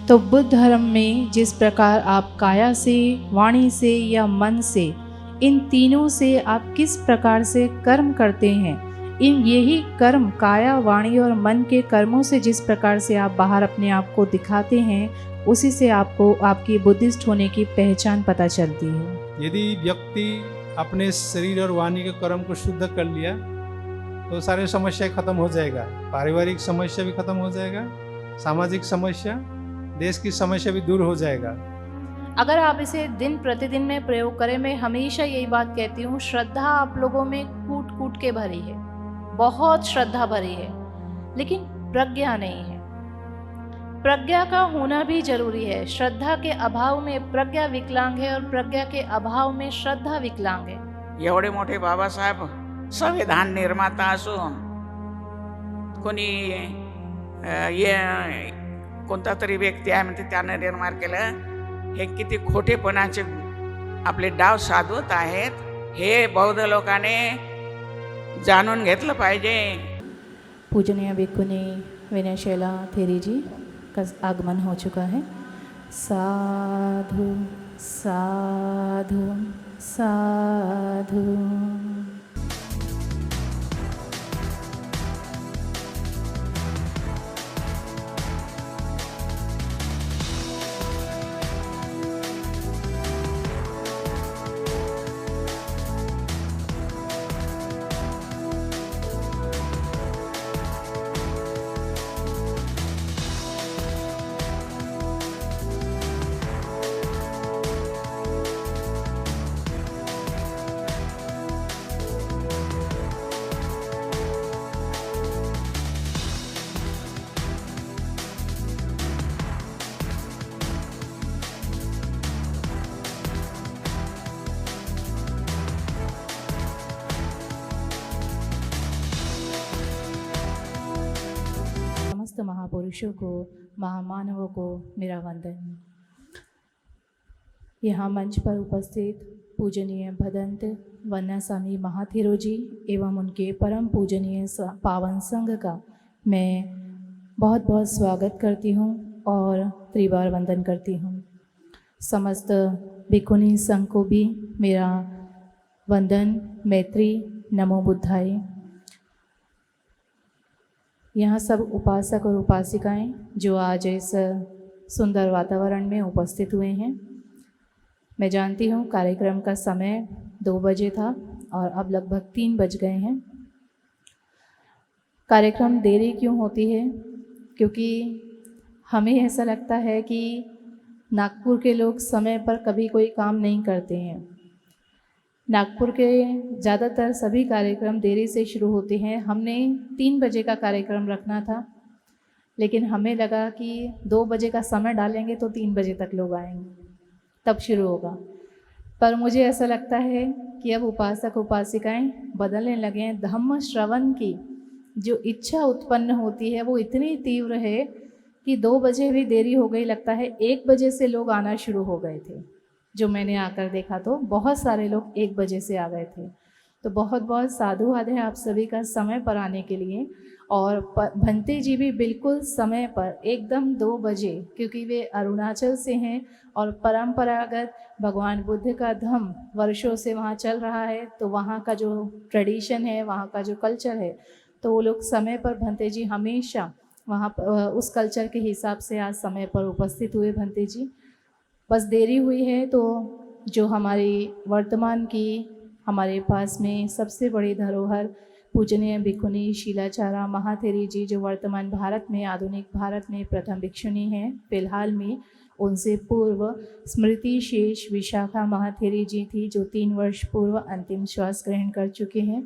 तो बुद्ध धर्म में जिस प्रकार आप काया से, वाणी से या मन से, इन तीनों से आप किस प्रकार से कर्म करते हैं, इन यही कर्म काया, वाणी और मन के कर्मों से जिस प्रकार से आप बाहर अपने आप को दिखाते हैं, उसी से आपको आपकी बुद्धिस्ट होने की पहचान पता चलती है। यदि व्यक्ति अपने शरीर और वाणी के कर्म को शुद्ध कर लिया तो सारी समस्या खत्म हो जाएगा। पारिवारिक समस्या भी खत्म हो जाएगा, सामाजिक समस्या, देश की समस्या भी दूर हो जाएगा। अगर आप इसे दिन प्रतिदिन में प्रयोग करें, मैं हमेशा यही बात कहती हूँ, श्रद्धा आप लोगों में कूट कूट के भरी है, बहुत श्रद्धा भरी है, लेकिन प्रज्ञा नहीं है। प्रज्ञा का होना भी जरूरी है। श्रद्धा के अभाव में प्रज्ञा विकलांग है और प्रज्ञा के अभाव में श्रद्धा विकलांग है। एवढे मोठे बाबासाहेब संविधान निर्माता असून कोणी कोणता तरी व्यक्ती आहे म्हणते त्याने निर्माण केलं, हे किती खोटेपणाचे आपले डाव साधवत आहेत, हे बौद्ध लोकांनी जाणून घेतलं पाहिजे। पूजनीय भिक्खुनी विनयशैला थेरी जी का आगमन हो चुका है। साधु साधु साधु। समस्त महापुरुषों को, महामानवों को मेरा वंदन। यहाँ मंच पर उपस्थित पूजनीय भदंत वन्ना स्वामी महाथेरो जी एवं उनके परम पूजनीय पावन संघ का मैं बहुत बहुत स्वागत करती हूँ और त्रिबार वंदन करती हूँ। समस्त भिक्खुनी संघ को भी मेरा वंदन, मैत्री, नमो बुद्धाय। यहाँ सब उपासक और उपासिकाएं जो आज इस सुंदर वातावरण में उपस्थित हुए हैं। मैं जानती हूँ कार्यक्रम का समय 2 बजे था और अब लगभग 3 बज गए हैं। कार्यक्रम देरी क्यों होती है? क्योंकि हमें ऐसा लगता है कि नागपुर के लोग समय पर कभी कोई काम नहीं करते हैं। नागपुर के ज़्यादातर सभी कार्यक्रम देरी से शुरू होते हैं। हमने 3 बजे का कार्यक्रम रखना था, लेकिन हमें लगा कि 2 बजे का समय डालेंगे तो 3 बजे तक लोग आएंगे, तब शुरू होगा। पर मुझे ऐसा लगता है कि अब उपासक उपासिकाएं बदलने लगे हैं। धम्म श्रवण की जो इच्छा उत्पन्न होती है वो इतनी तीव्र है कि 2 बजे भी देरी हो गई। लगता है 1 बजे से लोग आना शुरू हो गए थे। जो मैंने आकर देखा तो बहुत सारे लोग 1 बजे से आ गए थे। तो बहुत बहुत साधुवाद है आप सभी का समय पर आने के लिए। और भंते जी भी बिल्कुल समय पर एकदम 2 बजे, क्योंकि वे अरुणाचल से हैं और परंपरागत भगवान बुद्ध का धम्म वर्षों से वहाँ चल रहा है, तो वहाँ का जो ट्रेडिशन है, वहाँ का जो कल्चर है, तो वो लोग समय पर, भंते जी हमेशा वहाँ उस कल्चर के हिसाब से आज समय पर उपस्थित हुए। भंते जी बस देरी हुई है तो जो हमारी वर्तमान की हमारे पास में सबसे बड़ी धरोहर पूजनीय भिक्खुनी शीलाचारा महाथेरी जी, जो वर्तमान भारत में, आधुनिक भारत में प्रथम भिक्षुणी हैं फिलहाल में, उनसे पूर्व स्मृति शेष विशाखा महाथेरी जी थी जो 3 वर्ष पूर्व अंतिम श्वास ग्रहण कर चुके हैं।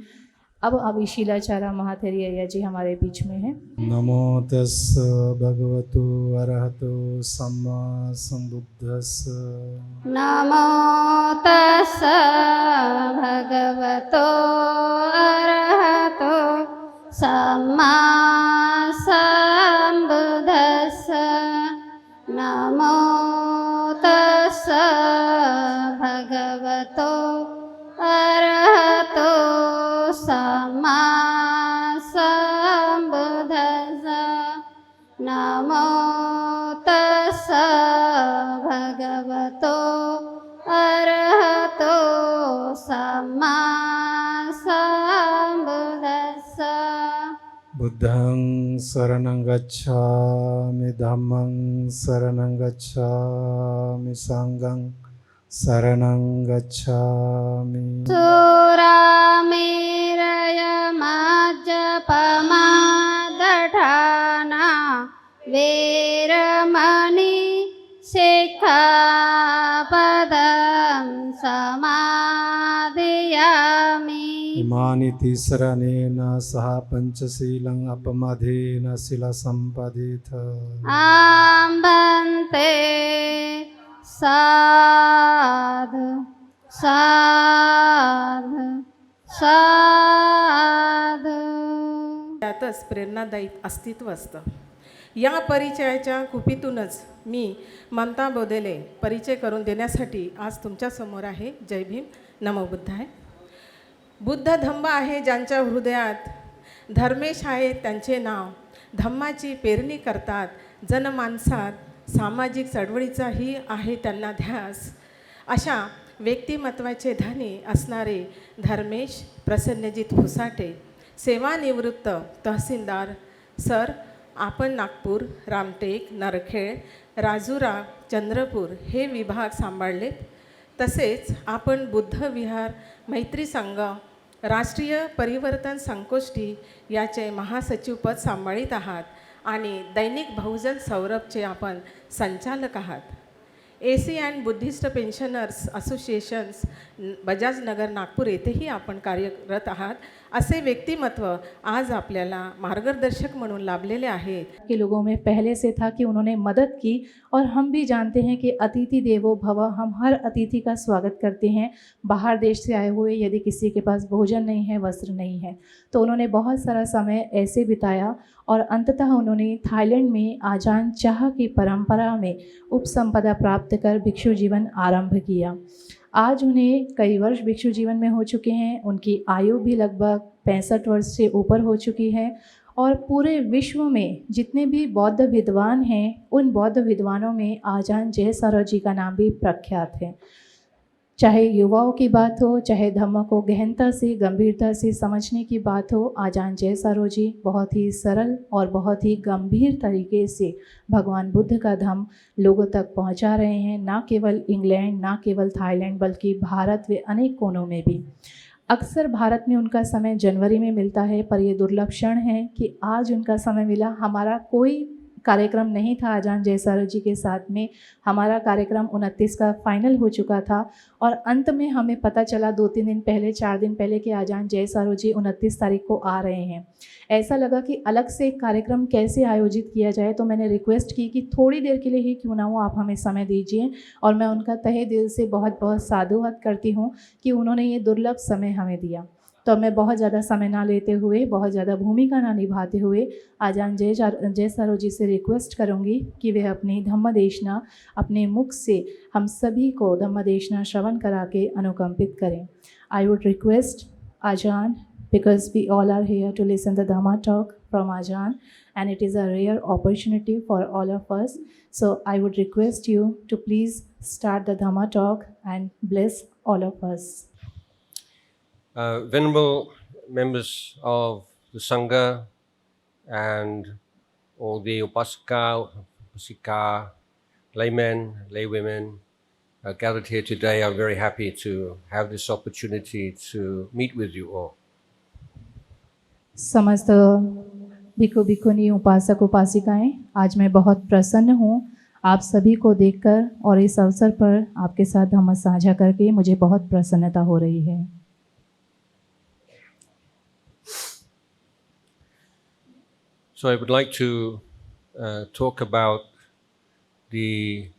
अब शीलाचारा महाथेरी अय्या जी हमारे बीच में हैं। नमो तस् भगवतो अरहतो सम्मा सम्बुद्धस्स। नमो तस् भगवतो अरहतो सम्मा सम्बुद्धस्स। नमो तस् भगवतो अरहतो सम्मा सम्बुद्धस्स। नमो तस् भगवतो अरहतो सम्मा सम्बुद्दस्स बुद्धं शरणं गच्छामि धम्मं शरणं गच्छामि संघं शरणं गच्छामि सुरामेरयमाजपमादठाना वेरमणि सिक्खापदं समादयामि इमानि तिसरनेन सह पंचशीलं अपमधेन शिला संपदित आम्बन्ते साधु साधु साधु त्यातच प्रेरणादायी अस्तित्व असतं. या परिचयाच्या कुपीतूनच मी ममता बोदेले परिचय करून देण्यासाठी आज तुमच्यासमोर आहे. जय भीम, नमो बुद्धाय. बुद्ध धम्म आहे ज्यांच्या हृदयात, धर्मेश आहे त्यांचे नाव, धम्माची पेरणी करतात जनमानसात, सामाजिक चळवळीचाही आहे त्यांना ध्यास. अशा व्यक्तिमत्वाचे धनी असणारे धर्मेश प्रसन्नजीत फुसाटे, सेवानिवृत्त तहसीलदार सर. आपण नागपूर, रामटेक, नरखेड, राजुरा, चंद्रपूर हे विभाग सांभाळलेत. तसेच आपण बुद्ध विहार, मैत्री संघ, राष्ट्रीय परिवर्तन संगोष्ठी याचे महासचिवपद सांभाळीत आहात आणि दैनिक बहुजन सौरभचे आपण संचालक आहात. Asian Buddhist pensioners associations Bajaj Nagar Nagpur येथेही आपण कार्यरत आहात. असे व्यक्तिमत्व आज आपल्याला मार्गदर्शक म्हणून लाभलेले आहेत. के लोगों में पहले से था कि उन्होंने मदद की और हम भी जानते हैं कि अतिथि देवो भव, हम हर अतिथि का स्वागत करते हैं. बाहर देश से आए हुए यदि किसी के पास भोजन नहीं है, वस्त्र नहीं है, तो उन्होंने बहुत सारा समय ऐसे बिताया और अंततः उन्होंने थाईलैंड में आजान चाह की परंपरा में उपसंपदा प्राप्त कर भिक्षु जीवन आरंभ किया. आज उन्हें कई वर्ष भिक्षु जीवन में हो चुके हैं. उनकी आयु भी लगभग 65 वर्ष से ऊपर हो चुकी है और पूरे विश्व में जितने भी बौद्ध विद्वान हैं, उन बौद्ध विद्वानों में आजान जय सारो जी का नाम भी प्रख्यात है. चाहे युवाओं की बात हो, चाहे धम्म को गहनता से, गंभीरता से समझने की बात हो, आजान जय सारो जी बहुत ही सरल और बहुत ही गंभीर तरीके से भगवान बुद्ध का धम्म लोगों तक पहुंचा रहे हैं. ना केवल इंग्लैंड, ना केवल थाईलैंड, बल्कि भारत व अनेक कोनों में भी. अक्सर भारत में उनका समय जनवरी में मिलता है, पर ये दुर्लभ क्षण है कि आज उनका समय मिला. हमारा कोई कार्यक्रम नहीं था आजान जय सारो जी के साथ में. हमारा कार्यक्रम 29 का फाइनल हो चुका था और अंत में हमें पता चला 2-3 दिन पहले, 4 दिन पहले कि आजान जय सारो जी 29 तारीख को आ रहे हैं. ऐसा लगा कि अलग से एक कार्यक्रम कैसे आयोजित किया जाए, तो मैंने रिक्वेस्ट की कि थोड़ी देर के लिए ही क्यों ना हो आप हमें समय दीजिए. और मैं उनका तहे दिल से बहुत बहुत साधुवाद करती हूँ कि उन्होंने ये दुर्लभ समय हमें दिया. तो मैं बहुत ज़्यादा समय ना लेते हुए, बहुत ज़्यादा भूमिका ना निभाते हुए आजान जय सारो जी से रिक्वेस्ट करूँगी कि वे अपनी धम्म देशना अपने मुख से हम सभी को धम्म देशना श्रवण करा के अनुकंपित करें. आई वुड रिक्वेस्ट आजान, because we all are here to listen the Dhamma talk from Ajan and it is a rare opportunity for all of us. So I would request you to please start the Dhamma talk and bless all of us. Venerable members of the Sangha and all the upasika, laymen, laywomen gathered here today, I'm very happy to have this opportunity to meet with you all. समस्त भिक्षु भिक्षुनी, उपासक उपासिकाएं, आज मैं बहुत प्रसन्न हूँ आप सभी को देखकर और इस अवसर पर आपके साथ धम्म साझा करके मुझे बहुत प्रसन्नता हो रही है. So I would like to talk about the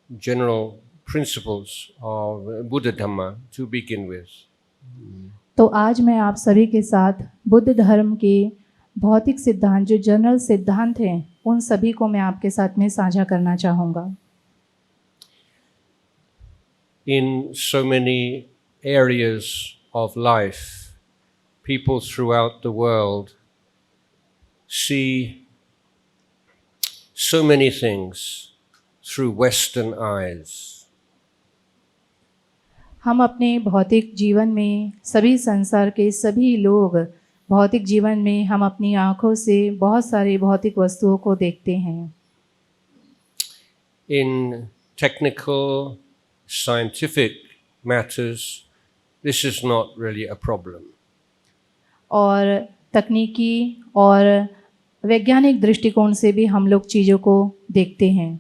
general principles of Buddha Dhamma to begin with. तो आज मैं आप सभी के साथ बुद्ध धर्म के भौतिक सिद्धांत, जो जनरल सिद्धांत हैं, उन सभी को मैं आपके साथ में साझा करना चाहूँगा. In so many areas of life, people throughout the world see so many things through Western eyes. हम अपने भौतिक जीवन में सभी संसार के सभी लोग भौतिक जीवन में हम अपनी आँखों से बहुत सारी भौतिक वस्तुओं को देखते हैं। In technical, scientific matters, this is not really a problem. और तकनीकी और वैज्ञानिक दृष्टिकोण से भी हम लोग चीज़ों को देखते हैं।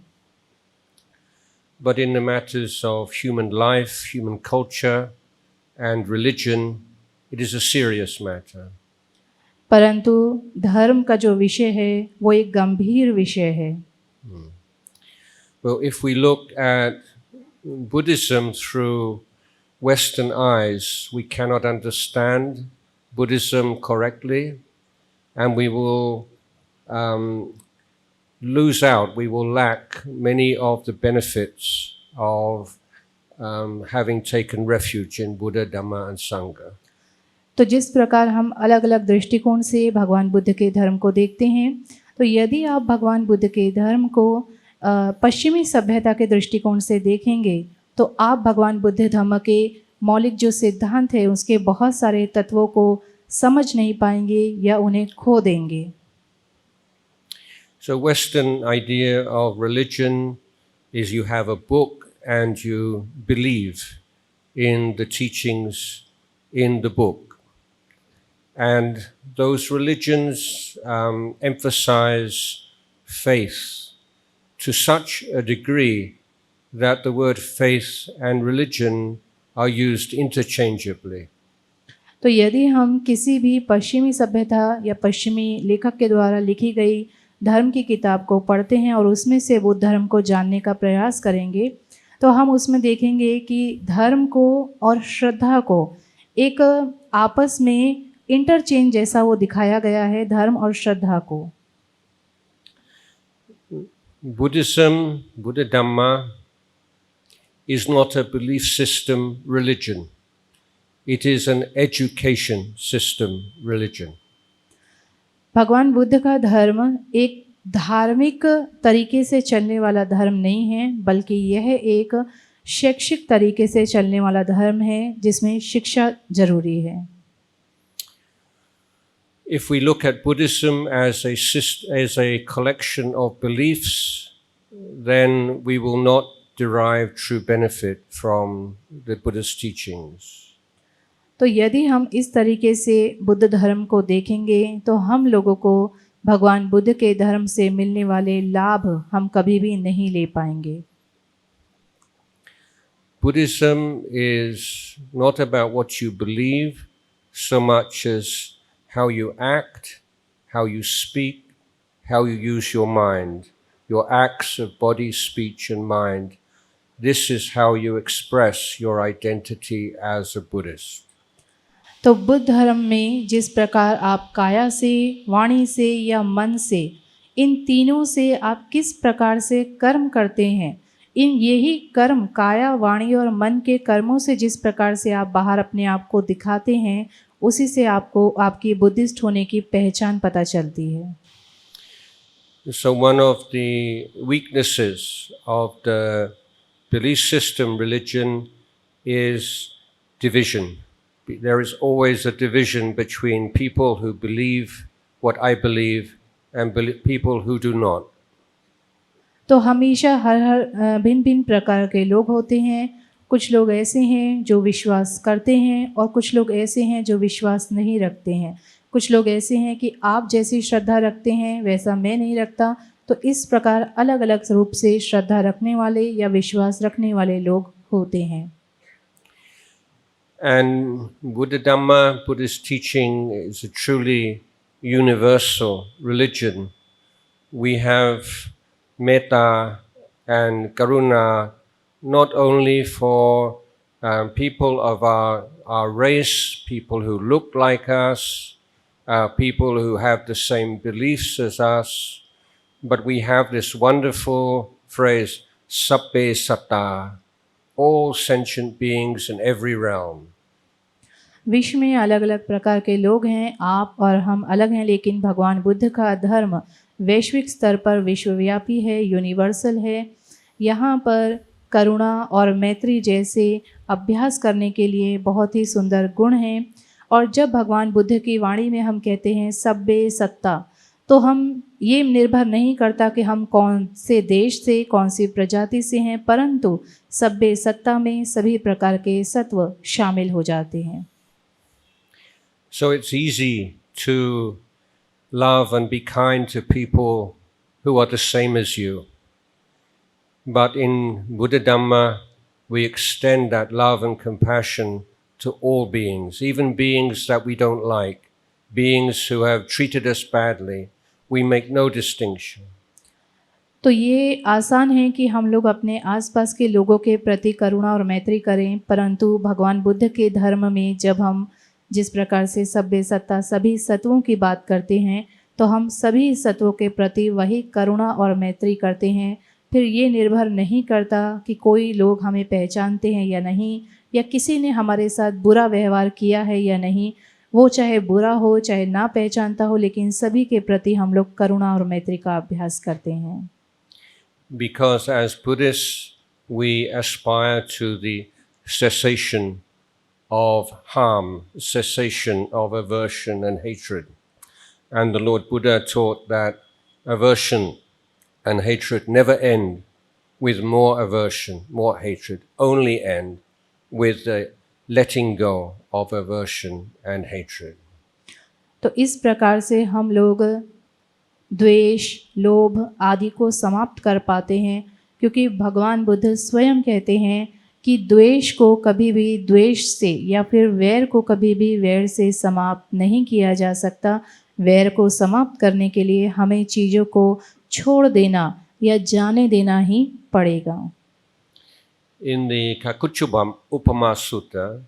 But in the matters of human life, human culture, and religion, it is a serious matter. परंतु धर्म का जो विषय है वो एक गंभीर विषय है। Well, if we look at Buddhism through Western eyes, we cannot understand Buddhism correctly, and we will lose out, we will lack many of the benefits of having taken refuge in Buddha, Dhamma, and Sangha. तो जिस प्रकार हम अलग अलग दृष्टिकोण से भगवान बुद्ध के धर्म को देखते हैं, तो यदि आप भगवान बुद्ध के धर्म को पश्चिमी सभ्यता के दृष्टिकोण से देखेंगे तो आप भगवान बुद्ध धर्म के मौलिक जो सिद्धांत है उसके बहुत सारे तत्वों को समझ नहीं पाएंगे या उन्हें खो देंगे। So Western idea of religion is you have a book and you believe in the teachings in the book. And those religions emphasize faith to such a degree that the word faith and religion are used interchangeably. तो यदि हम किसी भी पश्चिमी सभ्यता या पश्चिमी लेखक के द्वारा लिखी गई धर्म की किताब को पढ़ते हैं और उसमें से वो धर्म को जानने का प्रयास करेंगे तो हम उसमें देखेंगे कि धर्म को और श्रद्धा को एक आपस में इंटरचेंज जैसा वो दिखाया गया है, धर्म और श्रद्धा को। Buddhism, Buddha Dhamma, is not a belief system religion. It is an education system religion. भगवान बुद्ध का धर्म एक धार्मिक तरीके से चलने वाला धर्म नहीं है, बल्कि यह एक शैक्षिक तरीके से चलने वाला धर्म है जिसमें शिक्षा जरूरी है। If we look at Buddhism as a collection of beliefs, then we will not derive true benefit from the Buddhist teachings. तो यदि हम इस तरीके से बुद्ध धर्म को देखेंगे तो हम लोगों को भगवान बुद्ध के धर्म से मिलने वाले लाभ हम कभी भी नहीं ले पाएंगे। Buddhism is not about what you believe so much as how you act, how you speak, how you use your mind, your acts of body, speech, and mind. This is how you express your identity as a Buddhist. तो बुद्ध धर्म में जिस प्रकार आप काया से, वाणी से या मन से, इन तीनों से आप किस प्रकार से कर्म करते हैं, इन यही कर्म काया, वाणी और मन के कर्मों से जिस प्रकार से आप बाहर अपने आप को दिखाते हैं, उसी से आपको आपकी बुद्धिस्ट होने की पहचान पता चलती है। So one of the weaknesses of the belief system religion is division. There is always a division between people who believe what I believe and people who do not. तो हमेशा हर भिन्न भिन्न प्रकार के लोग होते हैं। कुछ लोग ऐसे हैं जो विश्वास करते हैं और कुछ लोग ऐसे हैं जो विश्वास नहीं रखते हैं। कुछ लोग ऐसे हैं कि आप जैसी श्रद्धा रखते हैं वैसा मैं नहीं रखता। तो इस प्रकार अलग अलग रूप से श्रद्धा रखने वाले या विश्वास रखने वाले लोग होते हैं। And Buddha Dhamma, Buddhist teaching, is a truly universal religion. We have metta and karuna not only for people of our race, people who look like us, people who have the same beliefs as us, but we have this wonderful phrase, sabbe satta, all sentient beings in every realm. विश्व में अलग अलग प्रकार के लोग हैं, आप और हम अलग हैं, लेकिन भगवान बुद्ध का धर्म वैश्विक स्तर पर विश्वव्यापी है, यूनिवर्सल है। यहाँ पर करुणा और मैत्री जैसे अभ्यास करने के लिए बहुत ही सुंदर गुण हैं। और जब भगवान बुद्ध की वाणी में हम कहते हैं सब्बे सत्ता, तो हम ये निर्भर नहीं करता कि हम कौन से देश से, कौन सी प्रजाति से हैं, परंतु सब्बे सत्ता में सभी प्रकार के सत्व शामिल हो जाते हैं। So it's easy to love and be kind to people who are the same as you. But in Buddha Dhamma, we extend that love and compassion to all beings, even beings that we don't like, beings who have treated us badly. We make no distinction. तो ये आसान है कि हम लोग अपने आसपास के लोगों के प्रति करुणा और मैत्री करें, परंतु भगवान बुद्ध के धर्म में जब हम जिस प्रकार से सभ्य सत्ता सभी सत्वों की बात करते हैं, तो हम सभी सत्वों के प्रति वही करुणा और मैत्री करते हैं। फिर ये निर्भर नहीं करता कि कोई लोग हमें पहचानते हैं या नहीं, या किसी ने हमारे साथ बुरा व्यवहार किया है या नहीं, वो चाहे बुरा हो चाहे ना पहचानता हो, लेकिन सभी के प्रति हम लोग करुणा और मैत्री का अभ्यास करते हैं। Because as Buddhists, we aspire to the cessation of harm, cessation of aversion and hatred. And the Lord Buddha taught that aversion and hatred never end with more aversion, more hatred, only end with the letting go of aversion and hatred. तो इस प्रकार से हम लोग द्वेष, लोभ आदि को समाप्त कर पाते हैं, क्योंकि भगवान बुद्ध स्वयं कहते हैं कि द्वेष को कभी भी द्वेष से या फिर वैर को कभी भी वैर से समाप्त नहीं किया जा सकता। वैर को समाप्त करने के लिए हमें चीज़ों को छोड़ देना या जाने देना ही पड़ेगा। In the Kakuchubam Upama Sutta,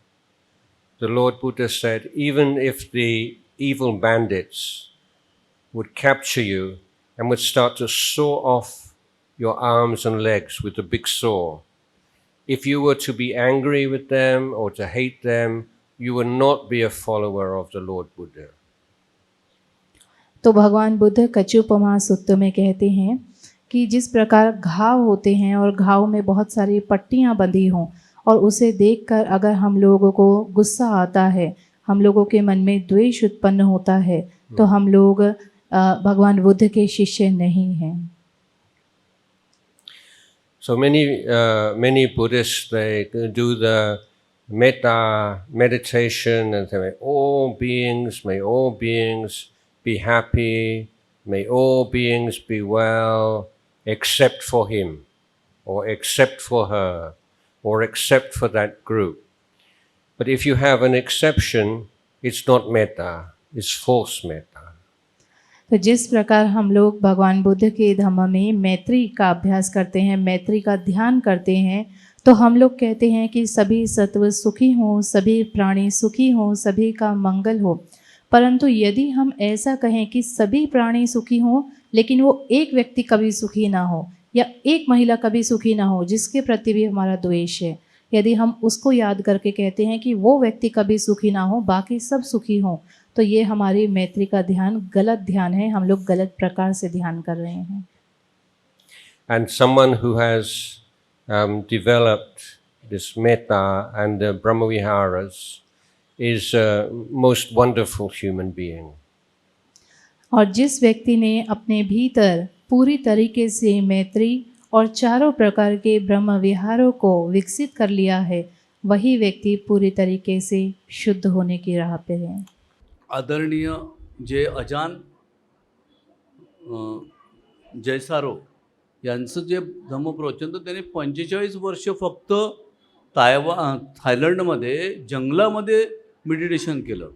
the Lord Buddha said, even if the evil bandits would capture you and would start to saw off your arms and legs with a big saw, if you were to be angry with them or to hate them, you would not be a follower of the Lord Buddha. तो भगवान बुद्ध कच्छुपमा सुत्त में कहते हैं कि जिस प्रकार घाव होते हैं और घाव में बहुत सारी पट्टियां बंधी हों, और उसे देखकर अगर हम लोगों को गुस्सा आता है, हम लोगों के मन में द्वेष उत्पन्न होता है, तो हम लोग भगवान बुद्ध के शिष्य नहीं हैं। So many Buddhists, they do the metta meditation and say, may all beings be happy, may all beings be well, except for him, or except for her, or except for that group. But if you have an exception, it's not metta, it's false metta. तो जिस प्रकार हम लोग भगवान बुद्ध के धम्म में मैत्री का अभ्यास करते हैं, मैत्री का ध्यान करते हैं, तो हम लोग कहते हैं कि सभी सत्व सुखी हों, सभी प्राणी सुखी हों, सभी का मंगल हो। परंतु यदि हम ऐसा कहें कि सभी प्राणी सुखी हों, लेकिन वो एक व्यक्ति कभी सुखी ना हो या एक महिला कभी सुखी ना हो जिसके प्रति भी हमारा द्वेष है, यदि हम उसको याद करके कहते हैं कि वो व्यक्ति कभी सुखी ना हो, बाकी सब सुखी हों, तो ये हमारी मैत्री का ध्यान गलत ध्यान है, हम लोग गलत प्रकार से ध्यान कर रहे हैं। And someone who has developed this metta and the Brahmaviharas is a most wonderful human being. और जिस व्यक्ति ने अपने भीतर पूरी तरीके से मैत्री और चारों प्रकार के ब्रह्म विहारों को विकसित कर लिया है, वही व्यक्ति पूरी तरीके से शुद्ध होने की राह पे है। आदरणीय जे अजान जयसारो यांचं जे धम्मप्रवचन, तर त्यांनी 45 वर्ष फक्त थायलंडमध्ये जंगलामध्ये मेडिटेशन केलं,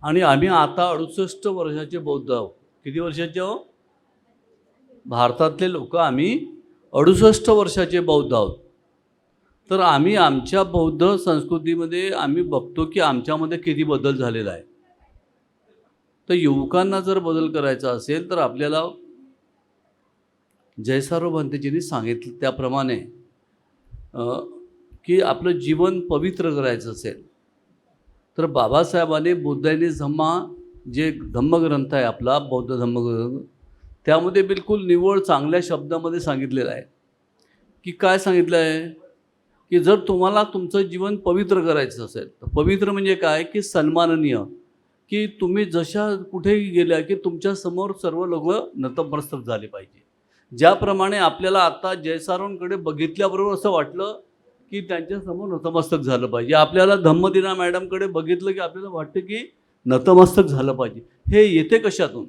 आणि आम्ही आता 68 वर्षाचे बौद्ध आहोत। किती वर्षाचे आहोत? भारतातले लोक आम्ही 68 वर्षाचे बौद्ध आहोत। तर आम्ही आमच्या बौद्ध संस्कृतीमध्ये आम्ही बघतो की आमच्यामध्ये किती बदल झालेला आहे। तर युवकांना जर बदल करायचा असेल तर आपल्याला जयसारो भंतेजींनी सांगितलं त्याप्रमाणे की आपलं जीवन पवित्र करायचं असेल तर बाबासाहेबांनी बुद्धांनी धम्मा जे धम्मग्रंथ आहे आपला बौद्ध धम्मग्रंथ, त्यामध्ये बिलकुल निव्वळ चांगल्या शब्दामध्ये सांगितलेलं आहे की काय सांगितलं आहे की जर तुम्हाला तुमचं जीवन पवित्र करायचं असेल तर पवित्र म्हणजे काय की सन्माननीय, की तुम्ही जशा कुठेही गेल्या की तुमच्यासमोर सर्व लोक नतमस्तक झाले पाहिजे. ज्याप्रमाणे आपल्याला आता जयसारोंकडे बघितल्याबरोबर असं वाटलं की त्यांच्यासमोर नतमस्तक झालं पाहिजे. आपल्याला धम्मदिना मॅडमकडे बघितलं की आपल्याला वाटतं की नतमस्तक झालं पाहिजे. हे येते कशातून?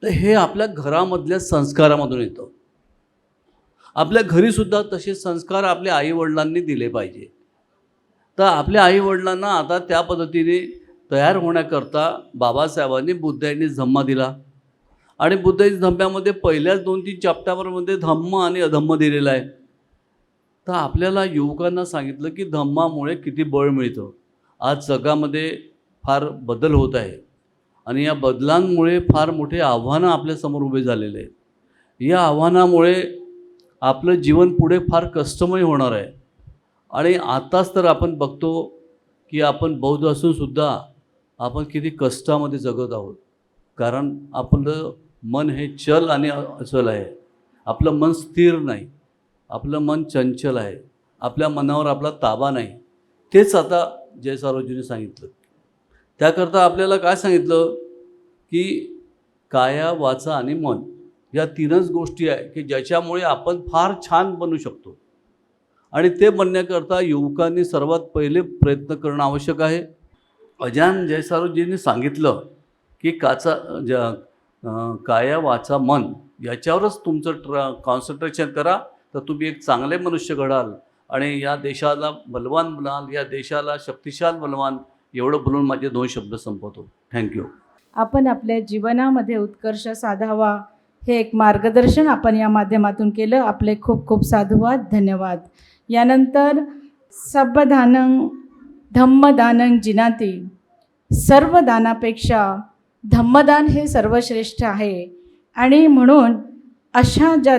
तर हे आपल्या घरामधल्या संस्कारामधून येतं. आपल्या घरीसुद्धा तसे संस्कार आपल्या आईवडिलांनी दिले पाहिजे. तर आपल्या आईवडिलांना आता त्या पद्धतीने तयार होण्याकरता बाबासाहेबांनी बुद्धांनी धम्मा दिला आणि बुद्धांनी धम्म्यामध्ये पहिल्याच 2-3 चॅप्टरमध्ये धम्म आणि अधम्म दिलेला आहे. तर आपल्याला युवकांना सांगितलं की धम्मामुळे किती बळ मिळतं. आज जगामध्ये फार बदल होत आहे आणि या बदलांमुळे फार मोठे आव्हानं आपल्यासमोर उभे झालेले आहेत. या आव्हानामुळे आपलं जीवन पुढे फार कष्टमय होणार आहे आणि आताच तर आपण बघतो की आपण बौद्ध असूनसुद्धा आपण किती कष्टामध्ये जगत आहोत. कारण आपलं मन हे चल आणि अचल आहे. आपलं मन स्थिर नाही, आपलं मन चंचल आहे, आपल्या मनावर आपला ताबा नाही. तेच आता जयसारोजींनी सांगितलं. त्याकरता आपल्याला काय सांगितलं की काया, वाचा आणि मन या 3च गोष्टी आहे की ज्याच्यामुळे आपण फार छान बनू शकतो. आणि ते बनण्याकरता युवकांनी सर्वात पहिले प्रयत्न करणं आवश्यक आहे. अजान जयसारोजींनी सांगितलं की काया, वाचा, मन याच्यावरच तुमचं कॉन्सन्ट्रेशन करा तर तुम्ही एक चांगले मनुष्य घडाल आणि या देशाला बलवान बनाल, या देशाला शक्तिशाल बनवाल. एवढं बोलून माझे 2 शब्द संपवतो. थँक्यू. आपण आपल्या जीवनामध्ये उत्कर्ष साधावा हे एक मार्गदर्शन आपण या माध्यमातून केलं. आपले खूप खूप साधुवाद, धन्यवाद. यानंतर सब्बदानं धम्मदानं जिनाती, सर्व दानापेक्षा धम्मदान हे सर्वश्रेष्ठ आहे. आणि म्हणून अशा ज्या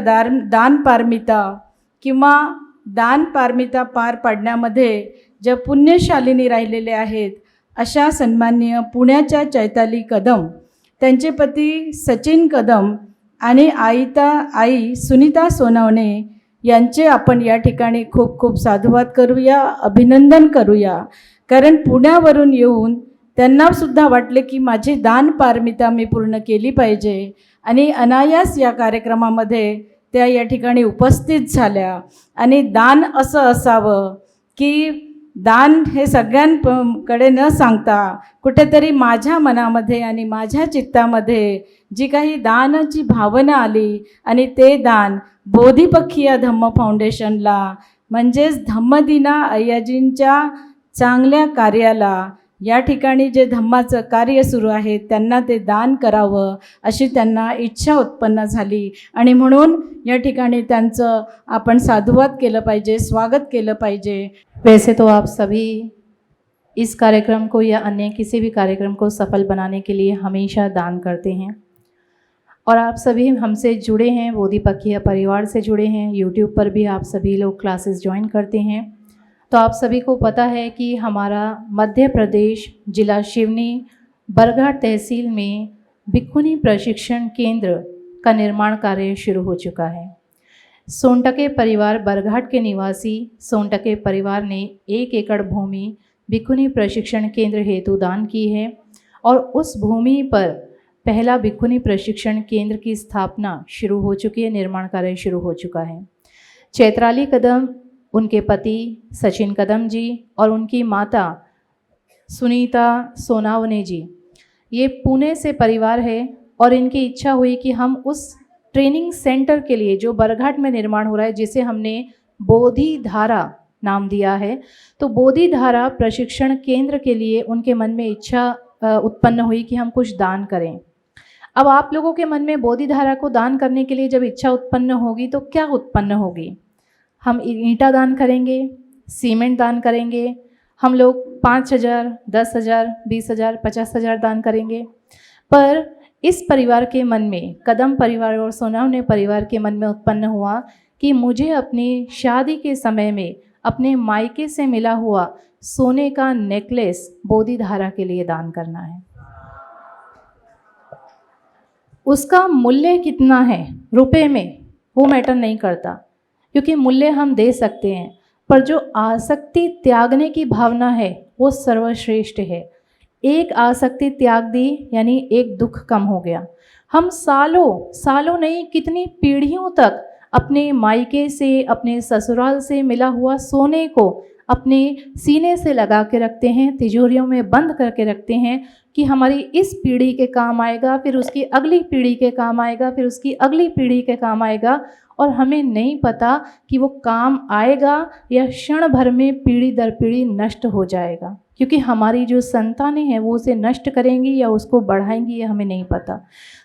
दानपारमिता किंवा दानपारमिता पार पाडण्यामध्ये ज्या पुण्यशालिनी राहिलेले आहेत अशा सन्माननीय पुण्याच्या चैताली कदम, त्यांचे पती सचिन कदम आणि आई सुनीता सोनवणे यांचे आपण या ठिकाणी खूप खूप साधुवाद करूया, अभिनंदन करूया. कारण पुण्यावरून येऊन त्यांनासुद्धा वाटले की माझी दानपारमिता मी पूर्ण केली पाहिजे आणि अनायास या कार्यक्रमामध्ये त्या या ठिकाणी उपस्थित झाल्या. आणि दान असं असावं की दान हे सगळ्यांकडे न सांगता कुठेतरी माझ्या मनामध्ये आणि माझ्या चित्तामध्ये जी काही दानाची भावना आली आणि ते दान बोधिपक्षीय धम्म फाउंडेशनला म्हणजेच धम्मदिना अय्याजींच्या चांगल्या कार्याला या ठिकाणी जे धम्माचं कार्य सुरू आहे त्यांना ते दान करावं अशी त्यांना इच्छा उत्पन्न झाली. आणि म्हणून या ठिकाणी त्यांचं आपण साधुवाद केलं पाहिजे, स्वागत केलं पाहिजे. वैसे तो आप सभी इस कार्यक्रम को या अन्य किसी भी कार्यक्रम को सफल बनाने के लिए हमेशा दान करते हैं और आप सभी हमसे जुड़े हैं, बोधिपक्षीय परिवार से जुड़े हैं. यूट्यूब पर भी आप सभी लोग क्लासेस ज्वाइन करते हैं. तो आप सभी को पता है कि हमारा मध्य प्रदेश जिला शिवनी बरघाट तहसील में भिक्खुनी प्रशिक्षण केंद्र का निर्माण कार्य शुरू हो चुका है. सोनटके परिवार बरघाट के निवासी सोनटके परिवार ने 1 एकड़ भूमि भिक्खुनी प्रशिक्षण केंद्र हेतु दान की है और उस भूमि पर पहला भिक्खुनी प्रशिक्षण केंद्र की स्थापना शुरू हो चुकी है, निर्माण कार्य शुरू हो चुका है. चैत्राली कदम, उनके पति सचिन कदम जी और उनकी माता सुनीता सोनावने जी, ये पुणे से परिवार है और इनकी इच्छा हुई कि हम उस ट्रेनिंग सेंटर के लिए जो बरघाट में निर्माण हो रहा है, जिसे हमने बोधिधारा नाम दिया है, तो बोधिधारा प्रशिक्षण केंद्र के लिए उनके मन में इच्छा उत्पन्न हुई कि हम कुछ दान करें. अब आप लोगों के मन में बोधिधारा को दान करने के लिए जब इच्छा उत्पन्न होगी तो क्या उत्पन्न होगी? हम ईंटा दान करेंगे, सीमेंट दान करेंगे, हम लोग 5,000, 10,000, 20,000, 50,000 दान करेंगे. पर इस परिवार के मन में, कदम परिवार और सोनावने परिवार के मन में उत्पन्न हुआ कि मुझे अपनी शादी के समय में अपने मायके से मिला हुआ सोने का नेकलेस बोधिधारा के लिए दान करना है. उसका मूल्य कितना है रुपए में, वो मैटर नहीं करता, क्योंकि मूल्य हम दे सकते हैं, पर जो आसक्ति त्यागने की भावना है वो सर्वश्रेष्ठ है। एक आसक्ति त्याग दी यानी एक दुख कम हो गया। हम सालों सालों नहीं, कितनी पीढ़ियों तक अपने मायके से, अपने ससुराल से मिला हुआ सोने को अपने सीने से लगा के रखते हैं, तिजोरियों में बंद करके रखते हैं कि हमारी इस पीढ़ी के काम आएगा, फिर उसकी अगली पीढ़ी के काम आएगा, फिर उसकी अगली पीढ़ी के काम आएगा। और हमें नहीं पता कि वो काम आएगा या क्षण भर में पीढ़ी दर पीढ़ी नष्ट हो जाएगा, क्योंकि हमारी जो संतानें हैं वो उसे नष्ट करेंगी या उसको बढ़ाएंगी, ये हमें नहीं पता।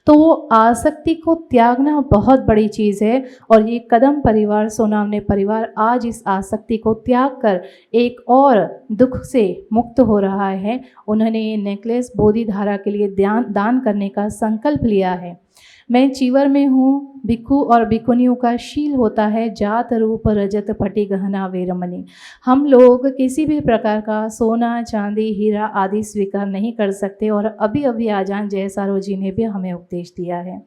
तो वो आसक्ति को त्यागना बहुत बड़ी चीज़ है, और ये कदम परिवार, सोनामने परिवार आज इस आसक्ति को त्याग कर एक और दुख से मुक्त हो रहा है। उन्होंने ये नेकलेस बोधि धारा के लिए दान करने का संकल्प लिया है। मैं चीवर में हूँ, भिक्खु और भिक्खुनियों का शील होता है जात रूप रजत फटी गहना वेरमणि। हम लोग किसी भी प्रकार का सोना, चांदी, हीरा आदि स्वीकार नहीं कर सकते, और अभी अभी आजान जयसारो जी ने भी हमें उपदेश दिया है।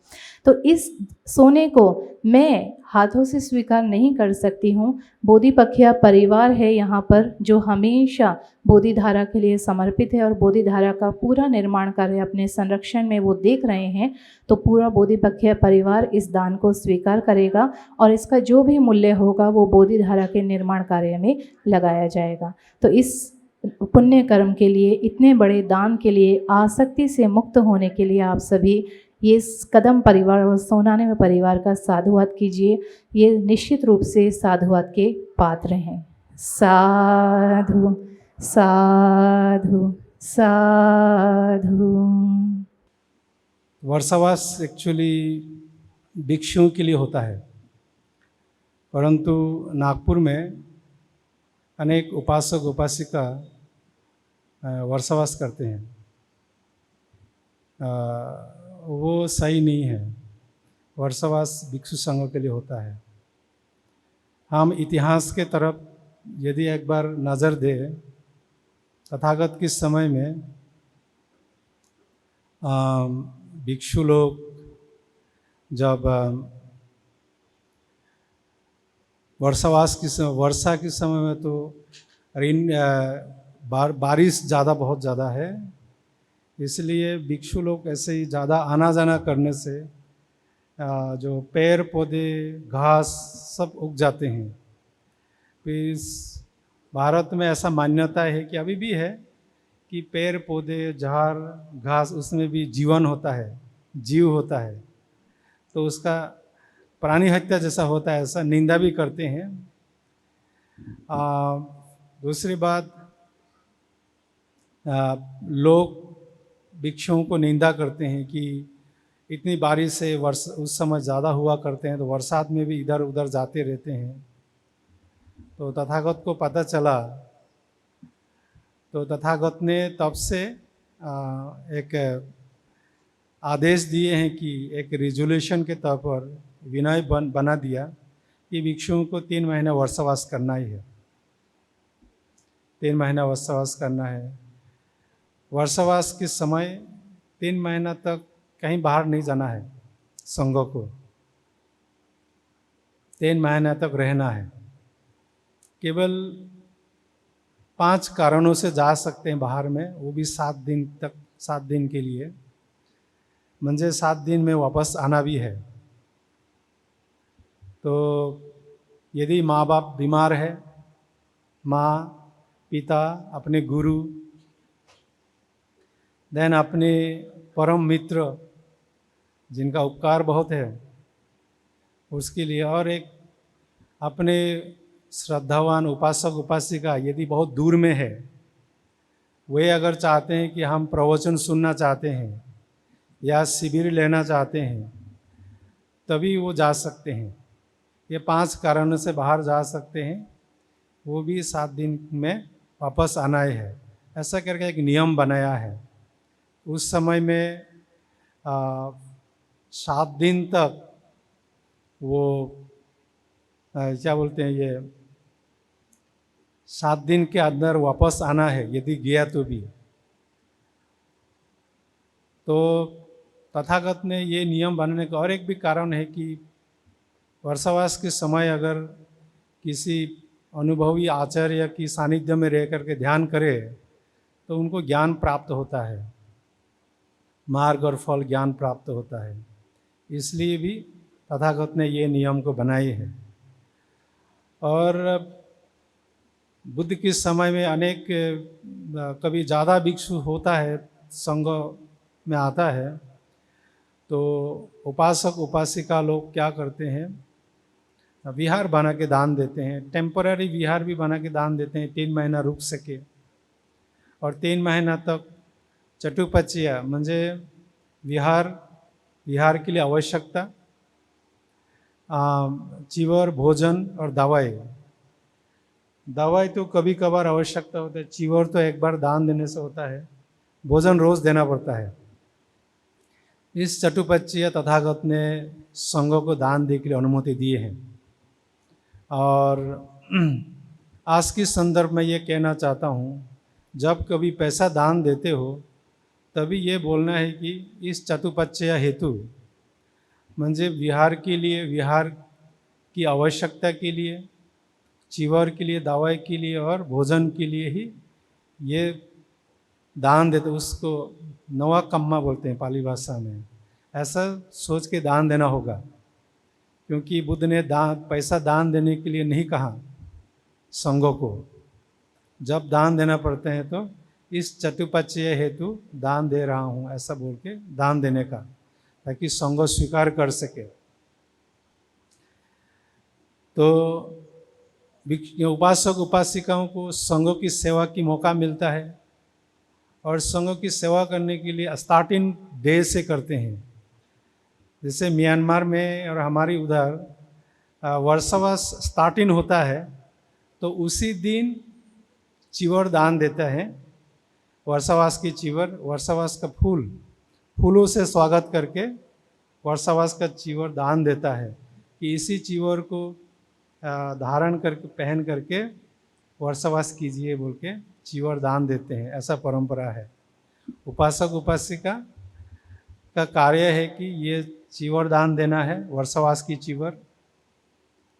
तो इस सोने को मैं हाथों से स्वीकार नहीं कर सकती हूँ। बोधिपखिया परिवार है यहाँ पर जो हमेशा बोधि धारा के लिए समर्पित है, और बोधि धारा का पूरा निर्माण कार्य अपने संरक्षण में वो देख रहे हैं। तो पूरा बोधिपखिया परिवार इस दान को स्वीकार करेगा, और इसका जो भी मूल्य होगा वो बोधि धारा के निर्माण कार्य में लगाया जाएगा। तो इस पुण्य कर्म के लिए, इतने बड़े दान के लिए, आसक्ति से मुक्त होने के लिए आप सभी ये कदम परिवार और सोनाने में परिवार का साधुवाद कीजिए। ये निश्चित रूप से साधुवाद के पात्र हैं। साधु साधु साधु। वर्षावास एक्चुअली भिक्षुओं के लिए होता है, परंतु नागपुर में अनेक उपासक उपासिका वर्षावास करते हैं। वो सही नहीं है। वर्षावास भिक्षु संघ के लिए होता है। हम इतिहास के तरफ यदि एक बार नज़र दें, तथागत के समय में भिक्षु लोग जब वर्षा के समय में तो बारिश बहुत ज़्यादा है, इसलिए भिक्षु लोग ऐसे ही ज़्यादा आना जाना करने से जो पेड़ पौधे घास सब उग जाते हैं। फिर भारत में ऐसा मान्यता है कि अभी भी है कि पेड़ पौधे झाड़ घास उसमें भी जीवन होता है, जीव होता है, तो उसका प्राणी हत्या जैसा होता है, ऐसा निंदा भी करते हैं। दूसरी बात, लोग भिक्षुओं को निंदा करते हैं कि इतनी बारिश से उस समय ज़्यादा हुआ करते हैं, तो बरसात में भी इधर उधर जाते रहते हैं। तो तथागत को पता चला, तो तथागत ने तब से एक आदेश दिए हैं कि एक रिजोल्यूशन के तौर पर विनय बना दिया कि भिक्षुओं को 3 महीना वर्षावास करना ही है। 3 महीना वर्षावास करना है। वर्षावास के समय 3 महीना तक कहीं बाहर नहीं जाना है। संघ को 3 महीना तक रहना है। केवल 5 कारणों से जा सकते हैं बाहर में, वो भी 7 दिन तक, 7 दिन के लिए। म्हणजे 7 दिन में वापस आना भी है। तो यदि माँ बाप बीमार है, माँ पिता, अपने गुरु, देन अपने परम मित्र जिनका उपकार बहुत है उसके लिए, और एक अपने श्रद्धावान उपासक उपासिका यदि बहुत दूर में है, वे अगर चाहते हैं कि हम प्रवचन सुनना चाहते हैं या शिविर लेना चाहते हैं, तभी वो जा सकते हैं। ये 5 कारणों से बाहर जा सकते हैं, वो भी 7 दिन में वापस आना ही है। ऐसा करके एक नियम बनाया है। उस समय में 7 दिन तक वो क्या बोलते हैं, ये 7 दिन के अंदर वापस आना है यदि गया तो भी। तो तथागत ने ये नियम बनाने का और एक भी कारण है कि वर्षावास के समय अगर किसी अनुभवी आचार्य की सानिध्य में रह करके ध्यान करे तो उनको ज्ञान प्राप्त होता है, मार्ग और फल ज्ञान प्राप्त होता है। इसलिए भी तथागत ने ये नियम को बनाए हैं। और बुद्ध के समय में अनेक कभी ज़्यादा भिक्षु होता है, संघ में आता है, तो उपासक उपासिका लोग क्या करते हैं, विहार बना के दान देते हैं। टेम्पररी विहार भी बना के दान देते हैं, 3 महीना रुक सके। और 3 महीना तक चटुपचिया म्हणजे विहार के लिए आवश्यकता, चीवर, भोजन और दवाई तो कभी कभार आवश्यकता होता है। चीवर तो एक बार दान देने से होता है, भोजन रोज देना पड़ता है। इस चटुपचिया तथागत ने संघों को दान देने के लिए अनुमति दी है। और आज के संदर्भ में ये कहना चाहता हूँ, जब कभी पैसा दान देते हो तभी ये बोलना है कि इस चतुपच्चय हेतु म्हणजे विहार के लिए, विहार की आवश्यकता के लिए, चीवर के लिए, दवाई के लिए और भोजन के लिए ही ये दान देते। उसको नवा कम्मा बोलते हैं पाली भाषा में। ऐसा सोच के दान देना होगा, क्योंकि बुद्ध ने पैसा दान देने के लिए नहीं कहा संघों को। जब दान देना पड़ते हैं तो इस चतुपच्चय हेतु दान दे रहा हूँ ऐसा बोल के दान देने का, ताकि संघ स्वीकार कर सके। तो उपासक उपासिकाओं को संघों की सेवा की मौका मिलता है, और संघों की सेवा करने के लिए स्टार्टिंग डे से करते हैं। जैसे म्यांमार में और हमारी उधर वर्षावास स्टार्टिंग होता है तो उसी दिन चीवर दान देता है। वर्षावास की चीवर, वर्षावास का फूलों से स्वागत करके वर्षावास का चीवर दान देता है कि इसी चीवर को धारण करके, पहन करके वर्षावास कीजिए बोल के चीवर दान देते हैं। ऐसा परंपरा है। उपासक उपासिका का कार्य है कि ये चीवर दान देना है, वर्षावास की चीवर,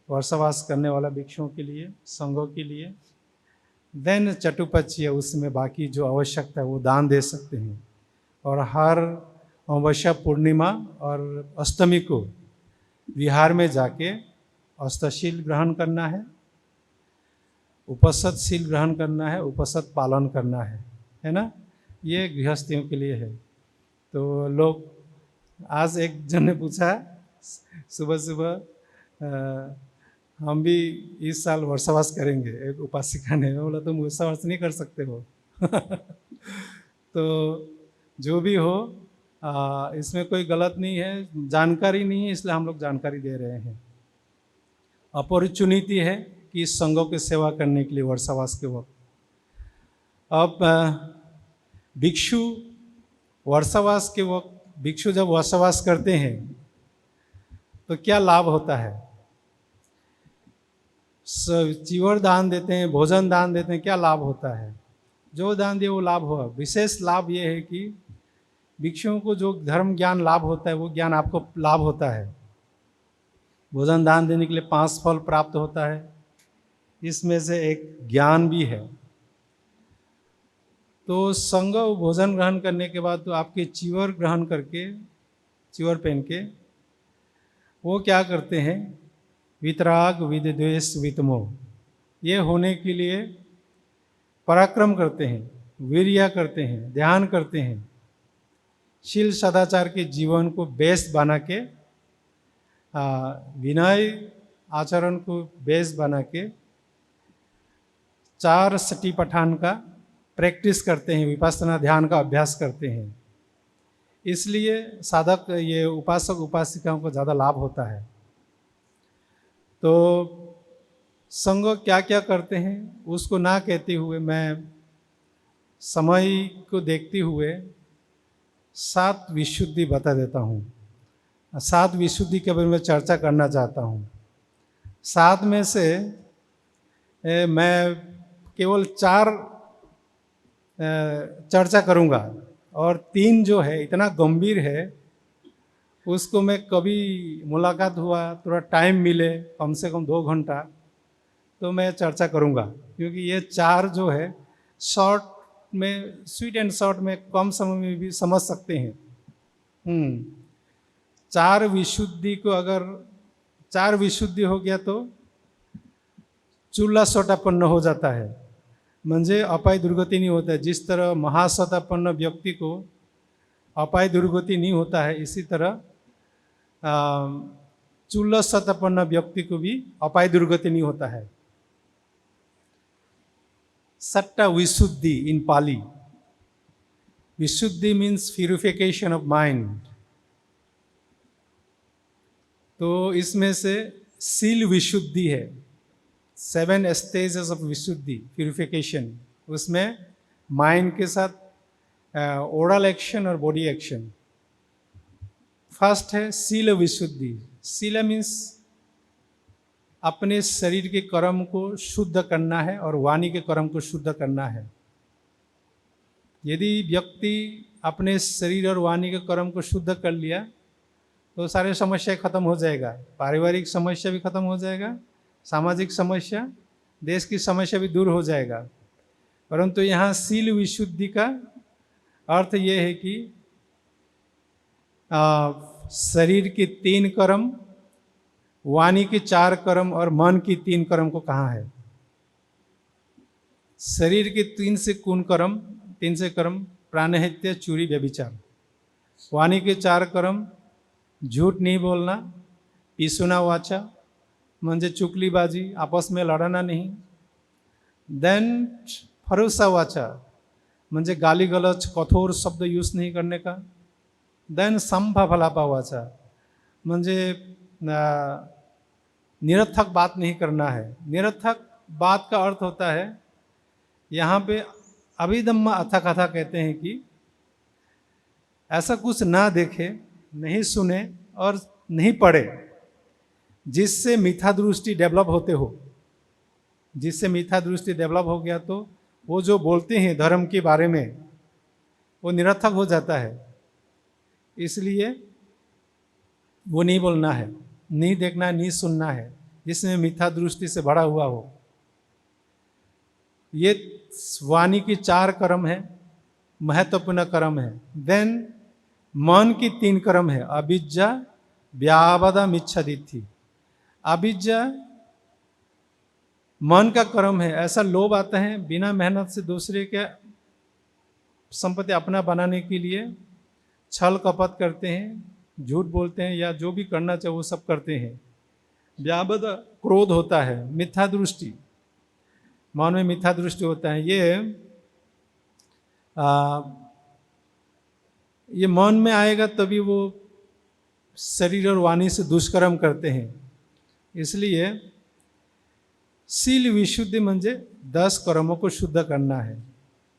वर्षावास करने वाला भिक्षुओं के लिए, संघों के लिए। देन चटुपच्चय, उसमें बाकी जो आवश्यकता है वो दान दे सकते हैं। और हर अमावस्या, पूर्णिमा और अष्टमी को विहार में जाके अष्टशील ग्रहण करना है, उपसत शील ग्रहण करना है, उपसत पालन करना है ना। ये गृहस्थियों के लिए है। तो लोग, आज एक जन ने पूछा सुबह सुबह, हम भी इस साल वर्षावास करेंगे, एक उपासिका ने बोला तुम वर्षावास नहीं कर सकते हो। तो जो भी हो, इसमें कोई गलत नहीं है, जानकारी नहीं है, इसलिए हम लोग जानकारी दे रहे हैं। अपॉर्चुनिटी है कि इस संघों की सेवा करने के लिए वर्षावास के वक्त। अब भिक्षु वर्षावास के वक्त, भिक्षु जब वर्षावास करते हैं तो क्या लाभ होता है? चीवर दान देते हैं, भोजन दान देते हैं, क्या लाभ होता है? जो दान दिए वो लाभ हुआ। विशेष लाभ ये है कि भिक्षुओं को जो धर्म ज्ञान लाभ होता है वो ज्ञान आपको लाभ होता है। भोजन दान देने के लिए 5 फल प्राप्त होता है, इसमें से एक ज्ञान भी है। तो संघ भोजन ग्रहण करने के बाद तो आपके चीवर ग्रहण करके, चीवर पहन के वो क्या करते हैं, वितराग विद्वेष वितमोह, ये होने के लिए पराक्रम करते हैं, वीर्य करते हैं, ध्यान करते हैं। शील सदाचार के जीवन को बेस बना के, विनय आचरण को बेस बना के 4 सतिपठान का प्रैक्टिस करते हैं, विपස්සना ध्यान का अभ्यास करते हैं। इसलिए साधक, ये उपासक उपासिकाओं को ज़्यादा लाभ होता है। तो संघ क्या क्या करते हैं उसको ना कहते हुए, मैं समय को देखते हुए 7 विशुद्धि बता देता हूँ। 7 विशुद्धि के बारे में चर्चा करना चाहता हूँ। 7 में से मैं केवल 4 चर्चा करूँगा, और 3 जो है इतना गंभीर है उसको मैं कभी मुलाकात हुआ, थोड़ा टाइम मिले कम से कम 2 घंटा, तो मैं चर्चा करूँगा, क्योंकि ये 4 जो है शॉर्ट में, स्वीट एंड शॉर्ट में कम समय में भी समझ सकते हैं। 4 विशुद्धि को अगर 4 विशुद्धि हो गया तो चूल्हा स्वतापन्न हो जाता है, म्हणजे अपाय दुर्गति नहीं होता है। जिस तरह महासतापन्न व्यक्ति को अपाय दुर्गति नहीं होता है, इसी तरह चूल्हा स्वतापन्न व्यक्ति को भी अपाय दुर्गति नहीं होता है। सट्टा विशुद्धि इन पाली, विशुद्धि मीन्स प्यूरिफिकेशन ऑफ माइंड। तो इसमें से सील विशुद्धि है, 7 स्टेजेस ऑफ विशुद्धि प्यूरिफिकेशन। उसमें माइंड के साथ ओरल एक्शन और बॉडी एक्शन। फर्स्ट है सील विशुद्धि। सील मीन्स अपने शरीर के कर्म को शुद्ध करना है और वाणी के कर्म को शुद्ध करना है। यदि व्यक्ति अपने शरीर और वाणी के कर्म को शुद्ध कर लिया तो सारे समस्या खत्म हो जाएगा। पारिवारिक समस्या भी खत्म हो जाएगा, सामाजिक समस्या, देश की समस्या भी दूर हो जाएगा। परंतु यहाँ सील विशुद्धि का अर्थ ये है कि शरीर के 3 कर्म, वाणी के 4 कर्म और मन की 3 कर्म को कहाँ है। शरीर के 3 से कर्म प्राणहत्या, चोरी, व्यभिचार। वाणी के 4 कर्म झूठ नहीं बोलना, पिसुना वाचा म्हणजे चुगलीबाजी, आपस में लड़ना नहीं। देन फरोसा वाचा म्हणजे गाली गलौज, कठोर शब्द यूज नहीं करने का। देन संभा फलापा वाचा म्हणजे निरर्थक बात नहीं करना है। निरर्थक बात का अर्थ होता है, यहाँ पे अभिधम्म अथा कथा कहते हैं कि ऐसा कुछ ना देखे, नहीं सुने और नहीं पढ़े जिससे मिथ्या दृष्टि डेवलप होते हो। जिससे मिथ्या दृष्टि डेवलप हो गया तो वो जो बोलते हैं धर्म के बारे में वो निरर्थक हो जाता है। इसलिए वो नहीं बोलना है, नहीं देखना, नहीं सुनना है जिसमें मिथ्या दृष्टि से भरा हुआ हो। ये वाणी की 4 कर्म है, महत्वपूर्ण कर्म है। देन मन की 3 कर्म है, अविज्जा, व्यावदा, मिच्छदित्ति। अविज्जा मन का कर्म है। ऐसा लोभ आता है बिना मेहनत से दूसरे के संपत्ति अपना बनाने के लिए छल कपट करते हैं, झूठ बोलते हैं, या जो भी करना चाहे वो सब करते हैं। व्यावद क्रोध होता है, मिथ्या दृष्टि, मन में मिथ्या दृष्टि होता है। ये मन में आएगा तभी वो शरीर और वाणी से दुष्कर्म करते हैं। इसलिए सील विशुद्धि म्हणजे 10 कर्मों को शुद्ध करना है।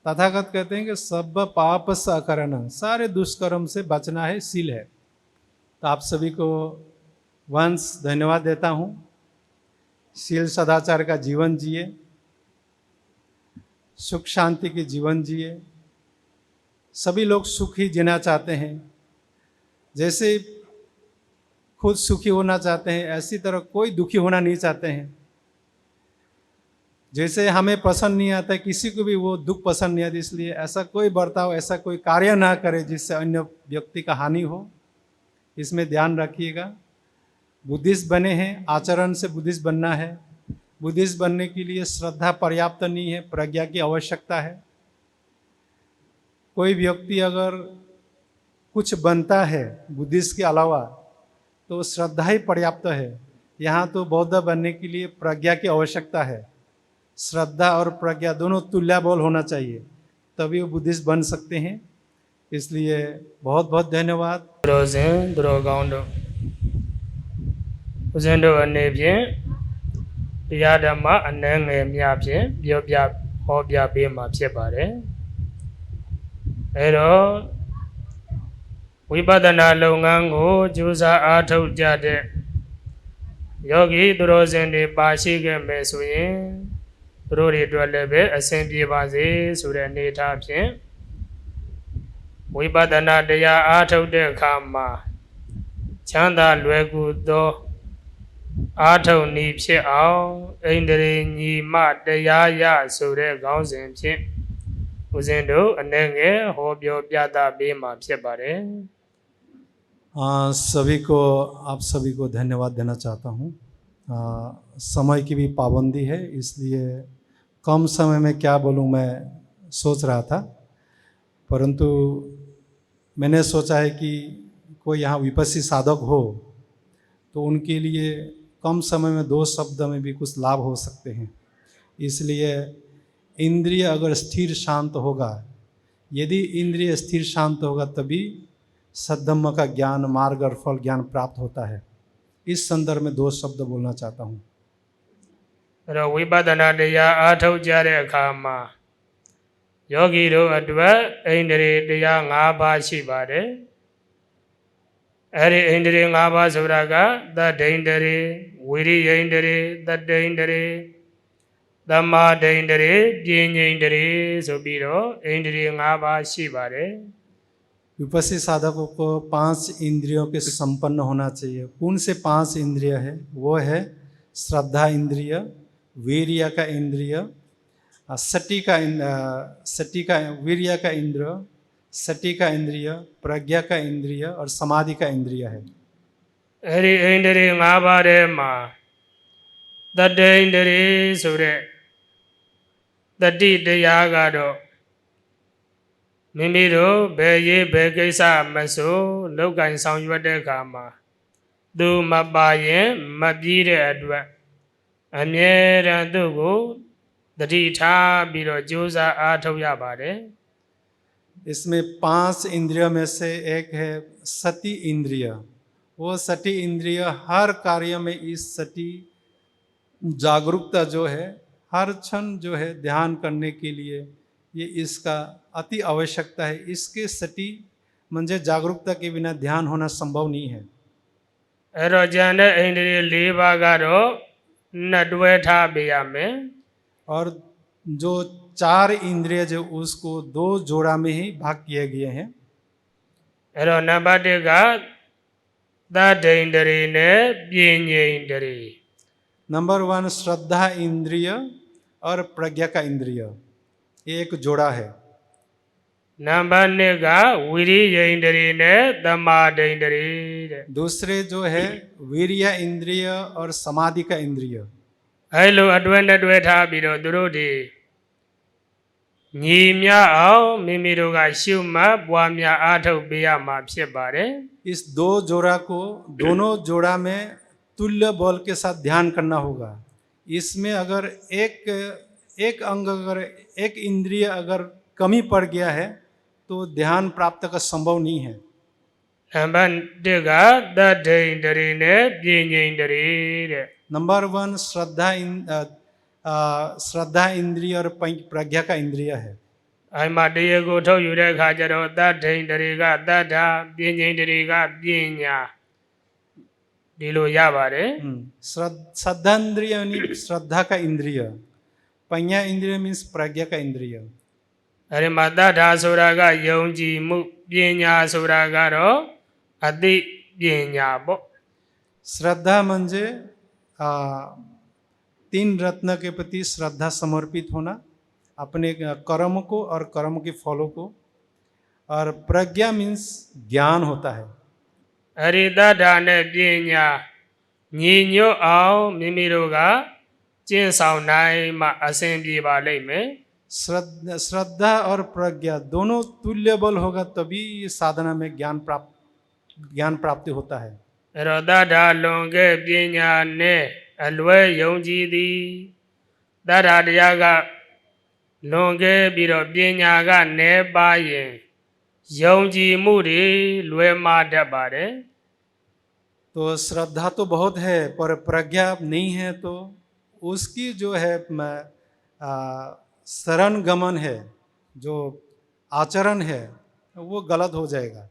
तथागत कहते हैं कि सब पाप सकरण, सारे दुष्कर्म से बचना है, सील है। तो आप सभी को वंश धन्यवाद देता हूँ। सील सदाचार का जीवन जिए, सुख शांति के जीवन जिए। सभी लोग सुख ही जीना चाहते हैं। जैसे खुद सुखी होना चाहते हैं, ऐसी तरह कोई दुखी होना नहीं चाहते हैं। जैसे हमें पसंद नहीं आता, किसी को भी वो दुख पसंद नहीं आता। इसलिए ऐसा कोई बर्ताव, ऐसा कोई कार्य ना करे जिससे अन्य व्यक्ति का हानि हो। इसमें ध्यान रखिएगा। बुद्धिस्ट बने हैं, आचरण से बुद्धिस्ट बनना है। बुद्धिस्ट बनने के लिए श्रद्धा पर्याप्त नहीं है, प्रज्ञा की आवश्यकता है। कोई व्यक्ति अगर कुछ बनता है बुद्धिस्ट के अलावा तो श्रद्धा ही पर्याप्त है। यहाँ तो बौद्ध बनने के लिए प्रज्ञा की आवश्यकता है। श्रद्धा और प्रज्ञा दोनों तुल्यबल होना चाहिए, तभी वो बुद्धिस्ट बन सकते हैं। इसलिए बहुत बहुत धन्यवाद। Rosen Drogondo Uzendo Anevie Yadama Anang Miapie, Biobia, Hobia Bima Piebare Ero Wibadana Longango, Jusa Ato Jade Yogi Drosen de Bashiga Mesuin Ruri Dwelebe, Assembly Bazi, Surene Tapie Wibadana Dea Ato de Kama ချမ်းသာလွယ်ကူသောအားထုတ်နည်းဖြစ်အောင်ဣန္ဒြေညီမတရားရဆိုတဲ့ခေါင်းစဉ်ဖြင့်ဦးဇင်းတို့အနေငယ်ဟောပြောပြသပေးမှာဖြစ်ပါတယ် आप सभी को धन्यवाद देना चाहता हूँ। समय की भी पाबंदी है, इसलिए कम समय में क्या बोलूँ मैं सोच रहा था, परंतु मैंने सोचा है कि कोई यहाँ विपस्सी साधक हो तो उनके लिए कम समय में 2 शब्द में भी कुछ लाभ हो सकते हैं। इसलिए इंद्रिय अगर स्थिर शांत होगा, यदि इंद्रिय स्थिर शांत होगा तभी सद्धम्म का ज्ञान, मार्ग और फल ज्ञान प्राप्त होता है। इस संदर्भ में 2 शब्द बोलना चाहता हूँ। အဲ့တော့ဝိပဿနာတရားအားထုတ်ကြတဲ့အခါမှာယောဂီတို့အတွက်ဣန္ဒြေတရား5ပါးရှိပါတယ်အဲ့ဒီဣန္ဒြေ5ပါးဆိုတာကသတ္တိန္ဒြေဝိရိယဣန္ဒြေသတ္တိန္ဒြေသမ္မာဒိန္ဒြေပညိန္ဒြေဆိုပြီးတော့ဣန္ဒြေ5ပါးရှိပါတယ် विपस्सी साधकों को 5 इंद्रियों के संपन्न होना चाहिए। कौन से 5 इंद्रिय है? वो है श्रद्धा इंद्रिय, वीर्य का इंद्रिय, वीर्य का इंद्र, सटी का इंद्रिय, प्रज्ञा का इंद्रिय और समाधि का इंद्रिय है। အဲ့ဒီဣန္ဒြေ5ပါးထဲမှာသတ္တိန္ဒြေဆိုတဲ့တတိတရားကတော့မိမိတို့ဘယ်ရေးဘယ်ကိစ္စမဆိုလောက်ကင်ဆောင်ရွက်တဲ့အခါမှာသူမပါရင်မပြီးတဲ့အတွက်အမြဲတမ်းသူ့ကိုတတိထားပြီးတော့ကြိုးစားအားထုတ်ရပါတယ် इसमें 5 इंद्रियों में से एक है सती इंद्रिय। वो सती इंद्रिय हर कार्य में इस सती जागरूकता जो है हर क्षण जो है ध्यान करने के लिए ये इसका अति आवश्यकता है। इसके सटी म्हणजे जागरूकता के बिना ध्यान होना संभव नहीं है। အဲ့တော့ဉာဏ်နဲ့ဣန္ဒြေ4ပါးကတော့နှစ်တွဲထားပေးရမယ် और जो 4 इंद्रिय जो उसको 2 जोड़ा में ही भाग किए गए हैं। အဲ့တော့နံပါတ်1ကသတ္တိန္ဒြေနဲ့ပညိန္ဒြေ नंबर 1 श्रद्धा इंद्रिय और प्रज्ञा का इंद्रिय, ये एक जोड़ा है। နံပါတ်2ကဝိရိယဣန္ဒြေနဲ့သမာဓိန္ဒြေတဲ့ दूसरे जो है वीर्य इंद्रिय और समाधि का इंद्रिय। အဲ့လိုအတွဲနဲ့တွဲထားပြီးတော့သူတို့ဒီညီမြအောင်မိမိတို့ကရှုမှတ်ပွားများအားထုတ်ပေးရမှာဖြစ်ပါတယ် इस 2 जोड़ा को दोनों जोड़ा में तुल्य बल के साथ ध्यान करना होगा। इसमें अगर एक अंग अगर एक इंद्रिय अगर कमी पड़ गया है तो ध्यान प्राप्त का संभव नहीं है। နံပါတ်1ကသတ္တိန္ဒြေနဲ့ပညိန္ဒြေတဲ့ नंबर 1 श्रद्धा इंद्रिय और प्रज्ञा का इंद्रिय है। အဲ့မှာတရားကိုထုတ်ယူတဲ့အခါကျတော့သတ္တိန္ဒြေကသတ္တာပညိန္ဒြေကပညာဒီလိုရပါတယ် श्रद्धा इंद्रिय यानी श्रद्धा का इंद्रिय, प्रज्ञा इंद्रिय मीन्स प्रज्ञा का इंद्रिय। အဲ့ဒီမှာသတ္တာဆိုတာကယုံကြည်မှုပညာဆိုတာကတော့အသိပညာပေါ့ श्रद्धा म्हणजे 3 रत्न के प्रति श्रद्धा समर्पित होना, अपने कर्म को और कर्म के फलों को, और प्रज्ञा मीन्स ज्ञान होता है। အဲ့ဒီသတ္တာနဲ့ပညာညီညွတ်အောင်မိမိတို့ကကျင့်ဆောင်နိုင်မှအစဉ်ပြေပါလိမ့်မယ် श्रद्धा और प्रज्ञा दोनों तुल्य बल होगा तभी साधना में ज्ञान प्राप्ति होता है। အဲ့တော့သတ္တာလွန်ခဲ့ပညာနဲ့အလွဲယုံကြည်သည်သတ္တာတရားကလွန်ခဲ့ပြီးတော့ပညာကနည်းပါးရင်ယုံကြည်မှုတွေလွဲမှားတတ်ပါတယ် तो श्रद्धा तो बहुत है पर प्रज्ञा नहीं है तो उसकी जो है शरण गमन है, जो आचरण है वो गलत हो जाएगा।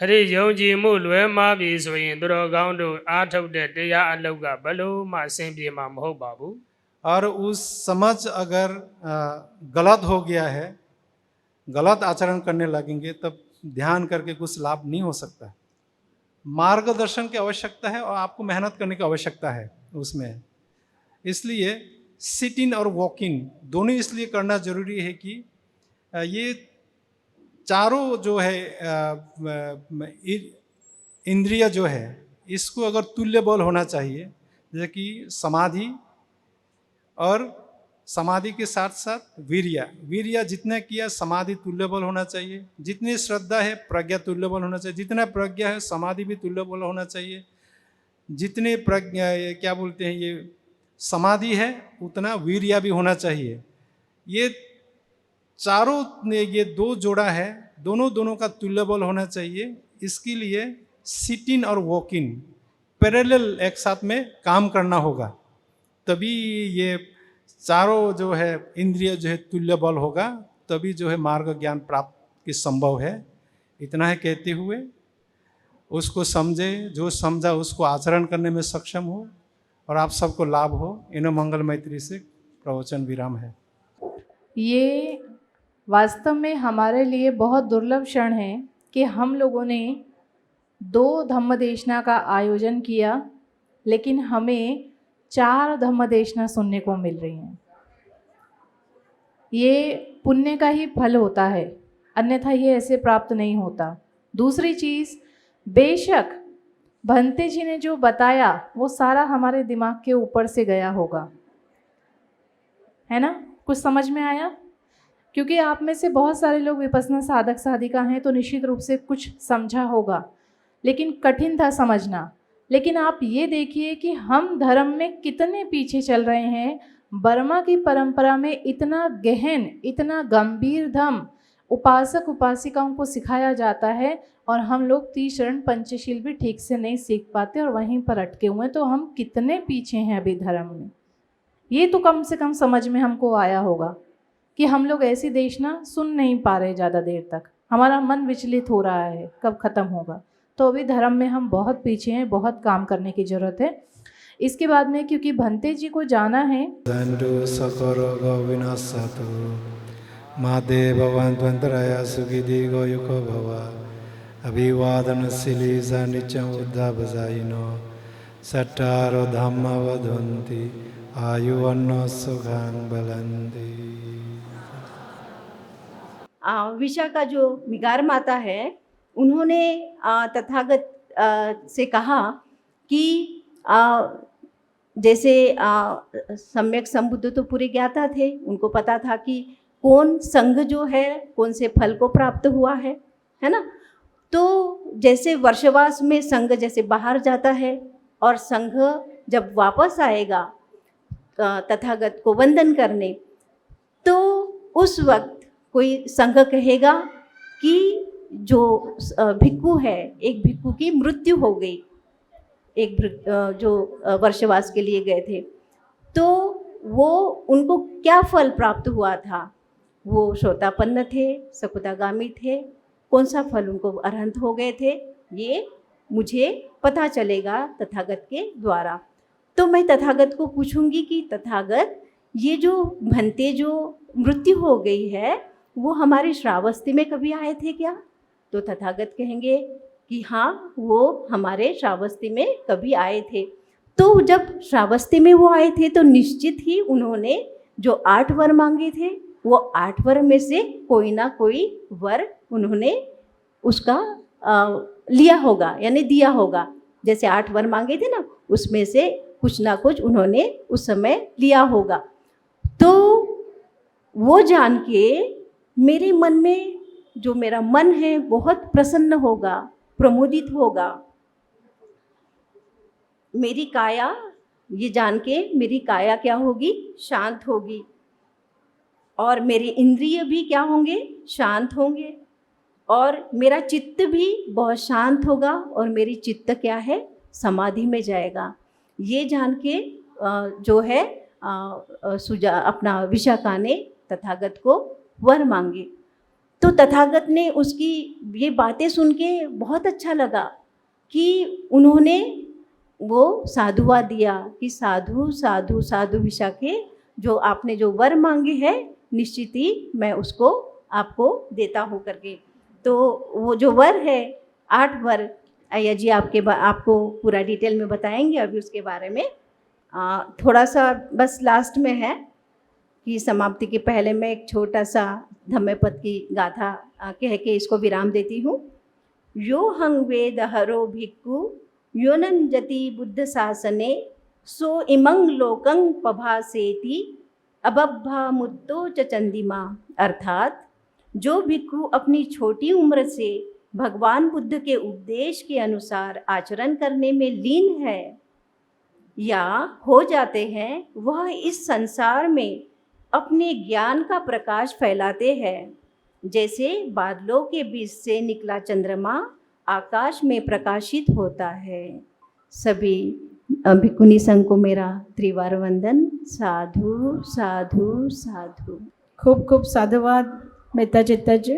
အဲ့ဒီယုံကြည်မှုလွဲမှားပြီဆိုရင်သူတော်ကောင်းတို့အားထုတ်တဲ့တရားအလောက်ကဘယ်လို့မှအဆင်ပြေမှာမဟုတ်ပါဘူး और उस समझ अगर गलत हो गया है, गलत आचरण करने लगेंगे तब ध्यान करके कुछ लाभ नहीं हो सकता। मार्गदर्शन की आवश्यकता है और आपको मेहनत करने की आवश्यकता है उसमें। इसलिए सिट इन और वॉक इन दोनों इसलिए करना जरूरी है कि ये चारों जो है इंद्रिय जो है इसको अगर तुल्य बल होना चाहिए, जैसे कि समाधि और समाधि के साथ साथ वीर्य जितना किया समाधि तुल्य बल होना चाहिए, जितनी श्रद्धा है प्रज्ञा तुल्य बल होना चाहिए, जितना प्रज्ञा है समाधि भी तुल्य बल होना चाहिए, जितने प्रज्ञा क्या बोलते हैं ये समाधि है उतना वीर्य भी होना चाहिए। ये चारों ये दो जोड़ा है, दोनों का तुल्य बल होना चाहिए। इसके लिए सिट इन और वॉक इन पैरेलल एक साथ में काम करना होगा, तभी ये चारों जो है इंद्रिय जो है तुल्य बल होगा, तभी जो है मार्ग ज्ञान प्राप्त की संभव है। इतना है कहते हुए उसको समझे, जो समझा उसको आचरण करने में सक्षम हो और आप सबको लाभ हो। इन मंगल मैत्री से प्रवचन विराम है। ये वास्तव में हमारे लिए बहुत दुर्लभ क्षण है कि हम लोगों ने 2 धम्मदेशना का आयोजन किया, लेकिन हमें 4 धम्मदेशना सुनने को मिल रही हैं। ये पुण्य का ही फल होता है, अन्यथा ये ऐसे प्राप्त नहीं होता। दूसरी चीज़, बेशक भंते जी ने जो बताया वो सारा हमारे दिमाग के ऊपर से गया होगा, है ना? कुछ समझ में आया? क्योंकि आप में से बहुत सारे लोग विपश्यना साधक साधिका हैं, तो निश्चित रूप से कुछ समझा होगा, लेकिन कठिन था समझना। लेकिन आप ये देखिए कि हम धर्म में कितने पीछे चल रहे हैं। बर्मा की परंपरा में इतना गहन, इतना गंभीर धर्म उपासक उपासिकाओं को सिखाया जाता है, और हम लोग 30 शरण पंचशील भी ठीक से नहीं सीख पाते और वहीं पर अटके हुए हैं। तो हम कितने पीछे हैं अभी धर्म में। ये तो कम से कम समझ में हमको आया होगा कि हम लोग ऐसी देशना सुन नहीं पा रहे ज़्यादा देर तक। हमारा मन विचलित हो रहा है कब ख़त्म होगा। तो अभी धर्म में हम बहुत पीछे हैं, बहुत काम करने की ज़रूरत है। इसके बाद में क्योंकि भंते जी को जाना है, महादेव सुखी दीर्घो युको भवा अभिवादन शिलीसा नित्यं उद्धावजायिनो सट्टारो धम्म वदन्ति आयुवन्नो सुखं बलन्ति। विशा का जो मिगार माता है, उन्होंने तथागत से कहा कि जैसे सम्यक संबुद्ध तो पूरे ज्ञाता थे, उनको पता था कि कौन संघ जो है कौन से फल को प्राप्त हुआ है ना। तो जैसे वर्षवास में संघ जैसे बाहर जाता है और संघ जब वापस आएगा तथागत को वंदन करने, तो उस वक्त कोई संघ कहेगा कि जो भिक्खु है, एक भिक्खु की मृत्यु हो गई, एक जो वर्षवास के लिए गए थे, तो वो उनको क्या फल प्राप्त हुआ था? वो श्रोतापन्न थे, सकुतागामी थे, कौन सा फल उनको अरहंत हो गए थे, ये मुझे पता चलेगा तथागत के द्वारा। तो मैं तथागत को पूछूंगी कि तथागत, ये जो भंते जो मृत्यु हो गई है वो हमारे श्रावस्ती में कभी आए थे क्या? तो तथागत कहेंगे कि हाँ, वो हमारे श्रावस्ती में कभी आए थे। तो जब श्रावस्ती में वो आए थे तो निश्चित ही उन्होंने जो 8 वर मांगे थे, वो 8 वर में से कोई ना कोई वर उन्होंने उसका लिया होगा, यानी दिया होगा। जैसे 8 वर मांगे थे ना, उसमें से कुछ ना कुछ उन्होंने उस समय लिया होगा। तो वो जान के मेरे मन में, जो मेरा मन है, बहुत प्रसन्न होगा, प्रमोदित होगा। मेरी काया, ये जान के मेरी काया क्या होगी? शांत होगी। और मेरे इंद्रिय भी क्या होंगे? शांत होंगे। और मेरा चित्त भी बहुत शांत होगा और मेरी चित्त क्या है? समाधि में जाएगा। ये जान के जो है अपना विशाखा ने तथागत को वर मांगे। तो तथागत ने उसकी ये बातें सुन के बहुत अच्छा लगा कि उन्होंने वो साधुवाद दिया कि साधु साधु साधु विशाखे, जो आपने जो वर मांगे हैं निश्चित ही मैं उसको आपको देता हूँ करके। तो वो जो वर है 8 वर अय्या जी आपको पूरा डिटेल में बताएंगे अभी उसके बारे में। थोड़ा सा बस लास्ट में है कि समाप्ति के पहले मैं एक छोटा सा धम्मपद की गाथा कह के इसको विराम देती हूँ। यो हंग वेद हरो भिक्खु योनंजति बुद्ध शासने सो इमंग लोकंग पभासेति अबब्भा मुत्तो च चंदिमा। अर्थात जो भिक्खु अपनी छोटी उम्र से भगवान बुद्ध के उपदेश के अनुसार आचरण करने में लीन है या हो जाते हैं, वह इस संसार में अपने ज्ञान का प्रकाश फैलाते हैं। जैसे बादलों के बीच से निकला चंद्रमा आकाश में प्रकाशित होता है। सभी भिक्खुनी संघ को मेरा त्रिवार वंदन। साधु साधु साधु। खूप खूप साधुवाद मेहता चित्ताजी.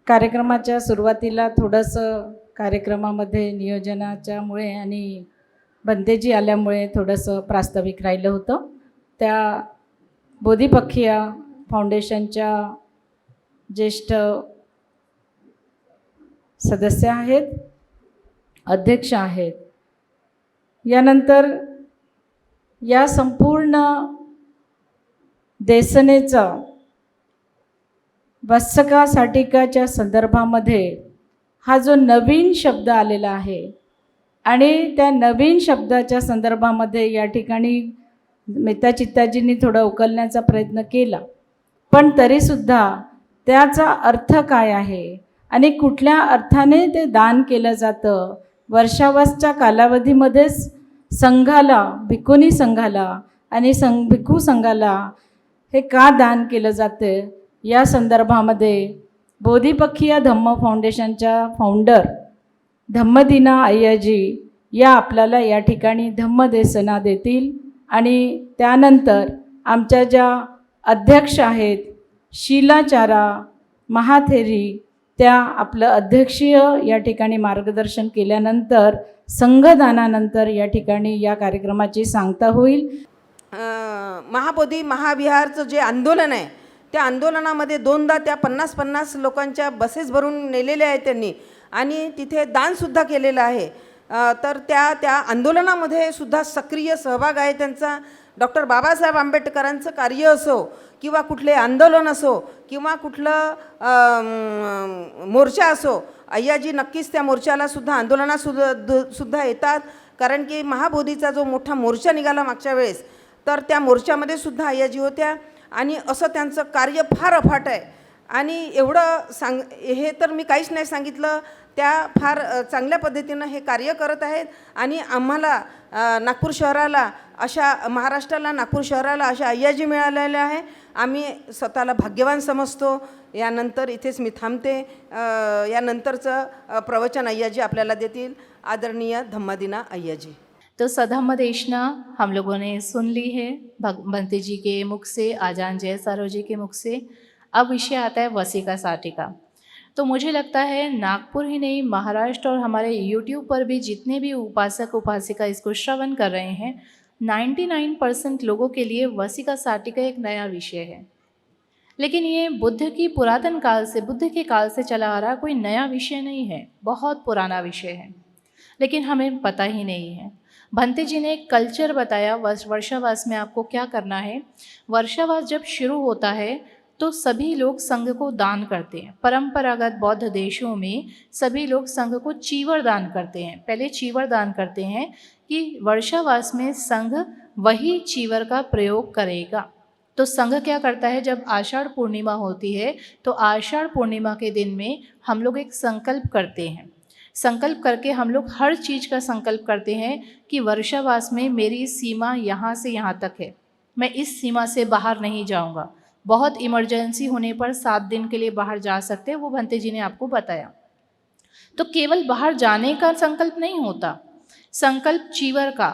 कार्यक्रमाच्या सुरुवातीला थोडंसं कार्यक्रमामध्ये नियोजनाच्यामुळे आणि बंदेजी आल्यामुळे थोडंसं प्रास्ताविक राहिलं होतं. त्या बोधीपक्षीय फाउंडेशनच्या ज्येष्ठ सदस्य आहेत, अध्यक्ष आहेत. यानंतर या संपूर्ण देसनेचा वत्सका साटिकाच्या संदर्भामध्ये हा जो नवीन शब्द आलेला आहे आणि त्या नवीन शब्दाच्या संदर्भामध्ये या ठिकाणी मेहता चित्ताजींनी थोडा उकलण्याचा प्रयत्न केला, पण तरीसुद्धा त्याचा अर्थ काय आहे आणि कुठल्या अर्थाने ते दान केलं जातं, वर्षावासच्या कालावधीमध्येच संघाला, भिक्खुनी संघाला आणि भिक्खू संघाला हे का दान केलं जातं, या संदर्भामध्ये बोधीपक्षीय धम्म फाउंडेशनच्या फाउंडर धम्मदीना अय्याजी या आपल्याला या ठिकाणी धम्मदेसना देतील. आणि त्यानंतर आमच्या ज्या अध्यक्ष आहेत शीलाचारा महाथेरी, त्या आपलं अध्यक्षीय या ठिकाणी मार्गदर्शन केल्यानंतर संघदानानंतर या ठिकाणी या कार्यक्रमाची सांगता होईल. महाबोधी महाविहारचं जे आंदोलन आहे त्या आंदोलनामध्ये दोनदा त्या 50-50 लोकांच्या बसेस भरून नेलेल्या आहेत त्यांनी आणि तिथे दानसुद्धा केलेलं आहे. तर त्या आंदोलनामध्ये सुद्धा सक्रिय सहभाग आहे त्यांचा. डॉक्टर बाबासाहेब आंबेडकरांचं कार्य असो किंवा कुठले आंदोलन असो किंवा कुठलं मोर्चा असो, अय्याजी नक्कीच त्या मोर्चाला सुद्धा आंदोलनासुद्धा येतात. कारण की महाबोधीचा जो मोठा मोर्चा निघाला मागच्या वेळेस, तर त्या मोर्चामध्ये सुद्धा अय्याजी होत्या आणि असं त्यांचं कार्य फार अफाट आहे. आणि एवढं हे तर मी काहीच नाही सांगितलं, त्या फार चांगल्या पद्धतीनं हे कार्य करत आहेत. आणि आम्हाला नागपूर शहराला अशा, महाराष्ट्राला नागपूर शहराला अशा अय्याजी मिळालेल्या आहे. आम्ही स्वतःला भाग्यवान समजतो. यानंतर इथेच मी थांबते. यानंतरचं प्रवचन अय्याजी आपल्याला देतील, आदरणीय धम्मदीना अय्याजी. तो सधम्म देशना हम लोगों ने सुन ली है भंते जी के मुख से, आजान जय सारो जी के मुख से. अब विषय आता है वसिका साटिका. तो मुझे लगता है नागपुर ही नहीं, महाराष्ट्र और हमारे यूट्यूब पर भी जितने भी उपासक उपासिका इसको श्रवण कर रहे हैं, 99% लोगों के लिए वसिका साटिका एक नया विषय है. लेकिन ये बुद्ध की पुरातन काल से, बुद्ध के काल से चला आ रहा कोई नया विषय नहीं है, बहुत पुराना विषय है, लेकिन हमें पता ही नहीं है. भंते जी ने एक कल्चर बताया वर्षावास में आपको क्या करना है. वर्षावास जब शुरू होता है तो सभी लोग संघ को दान करते हैं. परंपरागत बौद्ध देशों में सभी लोग संघ को चीवर दान करते हैं. पहले चीवर दान करते हैं कि वर्षावास में संघ वही चीवर का प्रयोग करेगा. तो संघ क्या करता है, जब आषाढ़ पूर्णिमा होती है तो आषाढ़ पूर्णिमा के दिन में हम लोग एक संकल्प करते हैं. संकल्प करके हम लोग हर चीज़ का संकल्प करते हैं कि वर्षावास में मेरी सीमा यहाँ से यहाँ तक है, मैं इस सीमा से बाहर नहीं जाऊँगा. बहुत इमरजेंसी होने पर 7 दिन के लिए बाहर जा सकते हैं, वो भंते जी ने आपको बताया. तो केवल बाहर जाने का संकल्प नहीं होता, संकल्प चीवर का,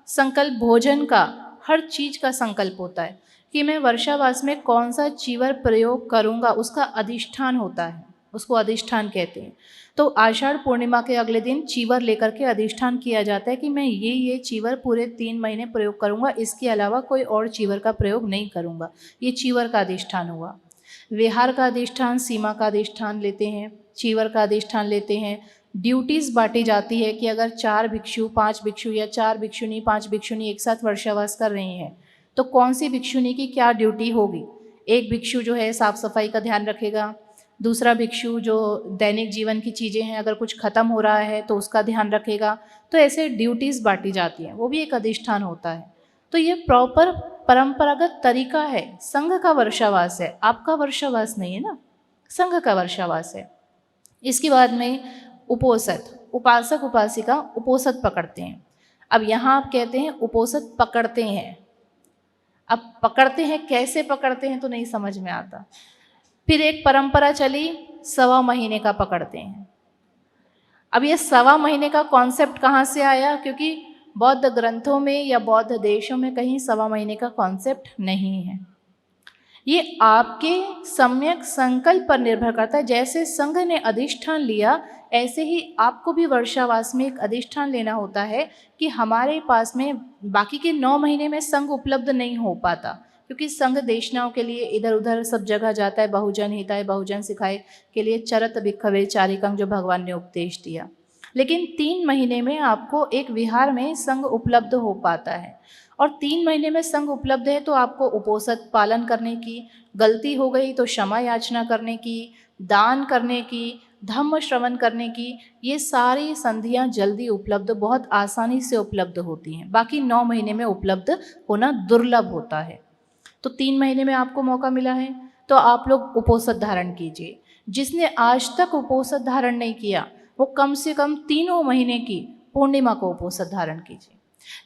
संकल्प भोजन का, हर चीज़ का संकल्प होता है कि मैं वर्षावास में कौन सा चीवर प्रयोग करूँगा. उसका अधिष्ठान होता है, उसको अधिष्ठान कहते हैं. तो आषाढ़ पूर्णिमा के अगले दिन चीवर लेकर के अधिष्ठान किया जाता है कि मैं ये चीवर पूरे 3 महीने प्रयोग करूँगा, इसके अलावा कोई और चीवर का प्रयोग नहीं करूँगा. ये चीवर का अधिष्ठान हुआ. विहार का अधिष्ठान, सीमा का अधिष्ठान लेते हैं, चीवर का अधिष्ठान लेते हैं, ड्यूटीज़ बांटी जाती है कि अगर 4 भिक्षु 5 भिक्षु या 4 भिक्षुनी 5 भिक्षुनी एक साथ वर्षावास कर रही हैं तो कौन सी भिक्षुनी की क्या ड्यूटी होगी। एक भिक्षु जो है साफ़ सफाई का ध्यान रखेगा, दूसरा भिक्षु जो दैनिक जीवन की चीज़ें हैं अगर कुछ ख़त्म हो रहा है तो उसका ध्यान रखेगा। तो ऐसे ड्यूटीज़ बांटी जाती हैं, वो भी एक अधिष्ठान होता है। तो ये प्रॉपर परंपरागत तरीका है, संघ का वर्षावास है, आपका वर्षावास नहीं है ना, संघ का वर्षावास है। इसके बाद में उपोसत, उपासक उपासिका उपोसत पकड़ते हैं। अब यहाँ आप कहते हैं उपोसत पकड़ते हैं, अब पकड़ते हैं कैसे पकड़ते हैं तो नहीं समझ में आता। फिर एक परंपरा चली 1.25 महीने का पकड़ते हैं। अब ये 1.25 महीने का कॉन्सेप्ट कहाँ से आया, क्योंकि बौद्ध ग्रंथों में या बौद्ध देशों में कहीं 1.25 महीने का कॉन्सेप्ट नहीं है। ये आपके सम्यक संकल्प पर निर्भर करता है। जैसे संघ ने अधिष्ठान लिया ऐसे ही आपको भी वर्षावास में एक अधिष्ठान लेना होता है कि हमारे पास में बाकी के 9 महीने में संघ उपलब्ध नहीं हो पाता, क्योंकि संघ देशनाओं के लिए इधर उधर सब जगह जाता है। बहुजन हिताय बहुजन सिखाए के लिए चरत भिक्खवे चारिकं जो भगवान ने उपदेश दिया, लेकिन 3 महीने में आपको एक विहार में संघ उपलब्ध हो पाता है। और 3 महीने में संघ उपलब्ध है तो आपको उपोसत पालन करने की, गलती हो गई तो क्षमा याचना करने की, दान करने की, धम्म श्रवण करने की, ये सारी संधियाँ जल्दी उपलब्ध, बहुत आसानी से उपलब्ध होती हैं। बाकी 9 महीने में उपलब्ध होना दुर्लभ होता है। तो 3 महीने में आपको मौका मिला है तो आप लोग उपोसत धारण कीजिए। जिसने आज तक उपोसत धारण नहीं किया वो कम से कम 3 महीने की पूर्णिमा को उपोसत धारण कीजिए।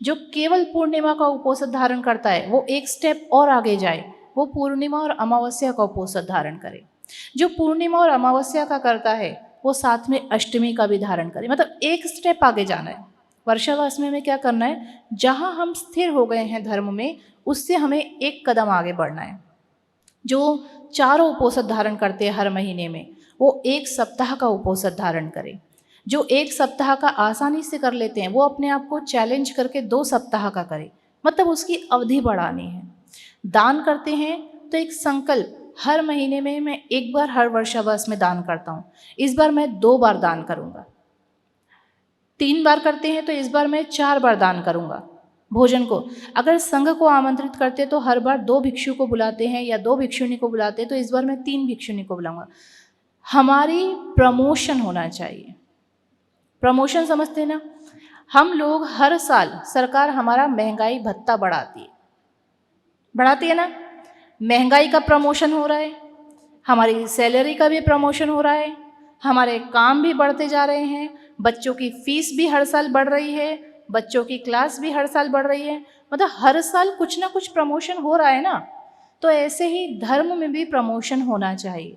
जो केवल पूर्णिमा का उपोसत धारण करता है वो एक स्टेप और आगे जाए, वो पूर्णिमा और अमावस्या का उपोसत धारण करे। जो पूर्णिमा और अमावस्या का करता है वो साथ में अष्टमी का भी धारण करे, मतलब एक स्टेप आगे जाना है। वर्षावास में हमें क्या करना है, जहाँ हम स्थिर हो गए हैं धर्म में उससे हमें एक कदम आगे बढ़ना है। जो 4 उपोसत धारण करते हैं हर महीने में वो 1 सप्ताह का उपोसत धारण करें। जो 1 सप्ताह का आसानी से कर लेते हैं वो अपने आप को चैलेंज करके 2 सप्ताह का करें, मतलब उसकी अवधि बढ़ानी है। दान करते हैं तो एक संकल्प, हर महीने में मैं 1 बार हर वर्षावास में दान करता हूँ, इस बार मैं 2 बार दान करूँगा। 3 बार करते हैं तो इस बार मैं 4 बार दान करूँगा। भोजन को अगर संघ को आमंत्रित करते तो हर बार 2 भिक्षु को बुलाते हैं या 2 भिक्षुणी को बुलाते हैं तो इस बार मैं 3 भिक्षुणी को बुलाऊंगा। हमारी प्रमोशन होना चाहिए। प्रमोशन समझते हैं ना, हम लोग हर साल सरकार हमारा महंगाई भत्ता बढ़ाती है ना, महंगाई का प्रमोशन हो रहा है, हमारी सैलरी का भी प्रमोशन हो रहा है, हमारे काम भी बढ़ते जा रहे हैं, बच्चों की फीस भी हर साल बढ़ रही है, बच्चों की क्लास भी हर साल बढ़ रही है, मतलब हर साल कुछ ना कुछ प्रमोशन हो रहा है ना। तो ऐसे ही धर्म में भी प्रमोशन होना चाहिए।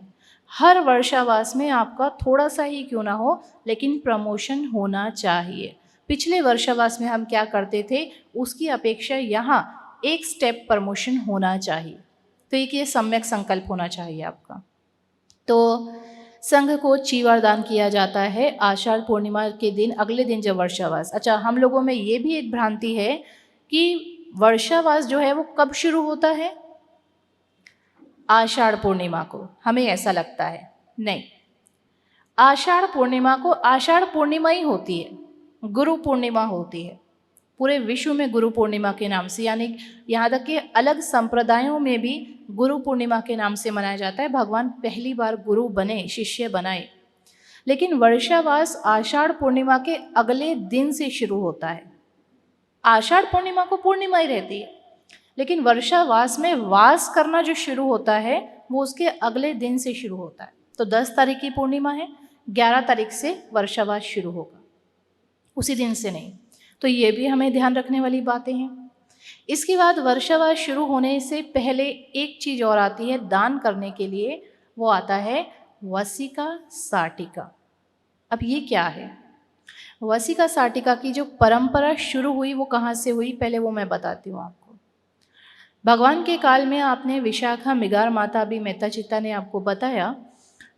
हर वर्षावास में आपका थोड़ा सा ही क्यों ना हो लेकिन प्रमोशन होना चाहिए। पिछले वर्षावास में हम क्या करते थे उसकी अपेक्षा यहाँ 1 स्टेप प्रमोशन होना चाहिए। तो एक ये सम्यक संकल्प होना चाहिए आपका। तो संघ को चीवर दान किया जाता है आषाढ़ पूर्णिमा के दिन, अगले दिन जब वर्षावास। अच्छा, हम लोगों में ये भी एक भ्रांति है कि वर्षावास जो है वो कब शुरू होता है, आषाढ़ पूर्णिमा को। हमें ऐसा लगता है, नहीं, आषाढ़ पूर्णिमा को आषाढ़ पूर्णिमा ही होती है, गुरु पूर्णिमा होती है पूरे विश्व में गुरु पूर्णिमा के नाम से, यानी यहाँ तक कि अलग संप्रदायों में भी गुरु पूर्णिमा के नाम से मनाया जाता है। भगवान पहली बार गुरु बने, शिष्य बनाए। लेकिन वर्षावास आषाढ़ पूर्णिमा के अगले दिन से शुरू होता है। आषाढ़ पूर्णिमा को पूर्णिमा ही रहती है, लेकिन वर्षावास में वास करना जो शुरू होता है वो उसके अगले दिन से शुरू होता है। तो 10 तारीख की पूर्णिमा है, 11 तारीख से वर्षावास शुरू होगा, उसी दिन से नहीं। तो ये भी हमें ध्यान रखने वाली बातें हैं। इसके बाद वर्षावास शुरू होने से पहले एक चीज़ और आती है दान करने के लिए, वो आता है वसिका साटिका। अब ये क्या है? वसिका साटिका की जो परंपरा शुरू हुई वो कहाँ से हुई, पहले वो मैं बताती हूँ आपको। भगवान के काल में आपने विशाखा मिगार माता, अभी मेहता चित्ता ने आपको बताया,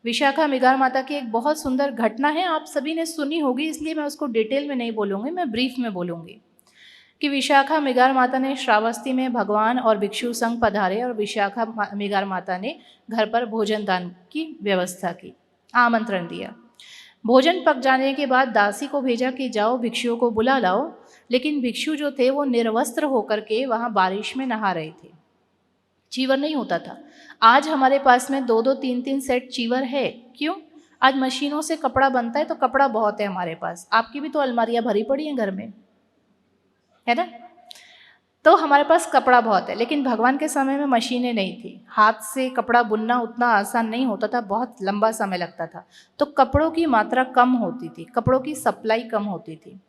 विशाखा मिगार माता की एक बहुत सुंदर घटना है, आप सभी ने सुनी होगी, इसलिए मैं उसको डिटेल में नहीं बोलूँगी, मैं ब्रीफ में बोलूँगी कि विशाखा मिगार माता ने श्रावस्ती में भगवान और भिक्षु संघ पधारे और विशाखा मिगार माता ने घर पर भोजन दान की व्यवस्था की, आमंत्रण दिया। भोजन पक जाने के बाद दासी को भेजा कि जाओ भिक्षुओं को बुला लाओ, लेकिन भिक्षु जो थे वो निर्वस्त्र होकर के वहाँ बारिश में नहा रहे थे। चीवर नहीं होता था। आज हमारे पास में 2-2, 3-3 सेट चीवर है। क्यों? आज मशीनों से कपड़ा बनता है तो कपड़ा बहुत है हमारे पास। आपकी भी तो अलमारियाँ भरी पड़ी हैं घर में, है ना? तो हमारे पास कपड़ा बहुत है, लेकिन भगवान के समय में मशीनें नहीं थी। हाथ से कपड़ा बुनना उतना आसान नहीं होता था, बहुत लंबा समय लगता था। तो कपड़ों की मात्रा कम होती थी, कपड़ों की सप्लाई कम होती थी।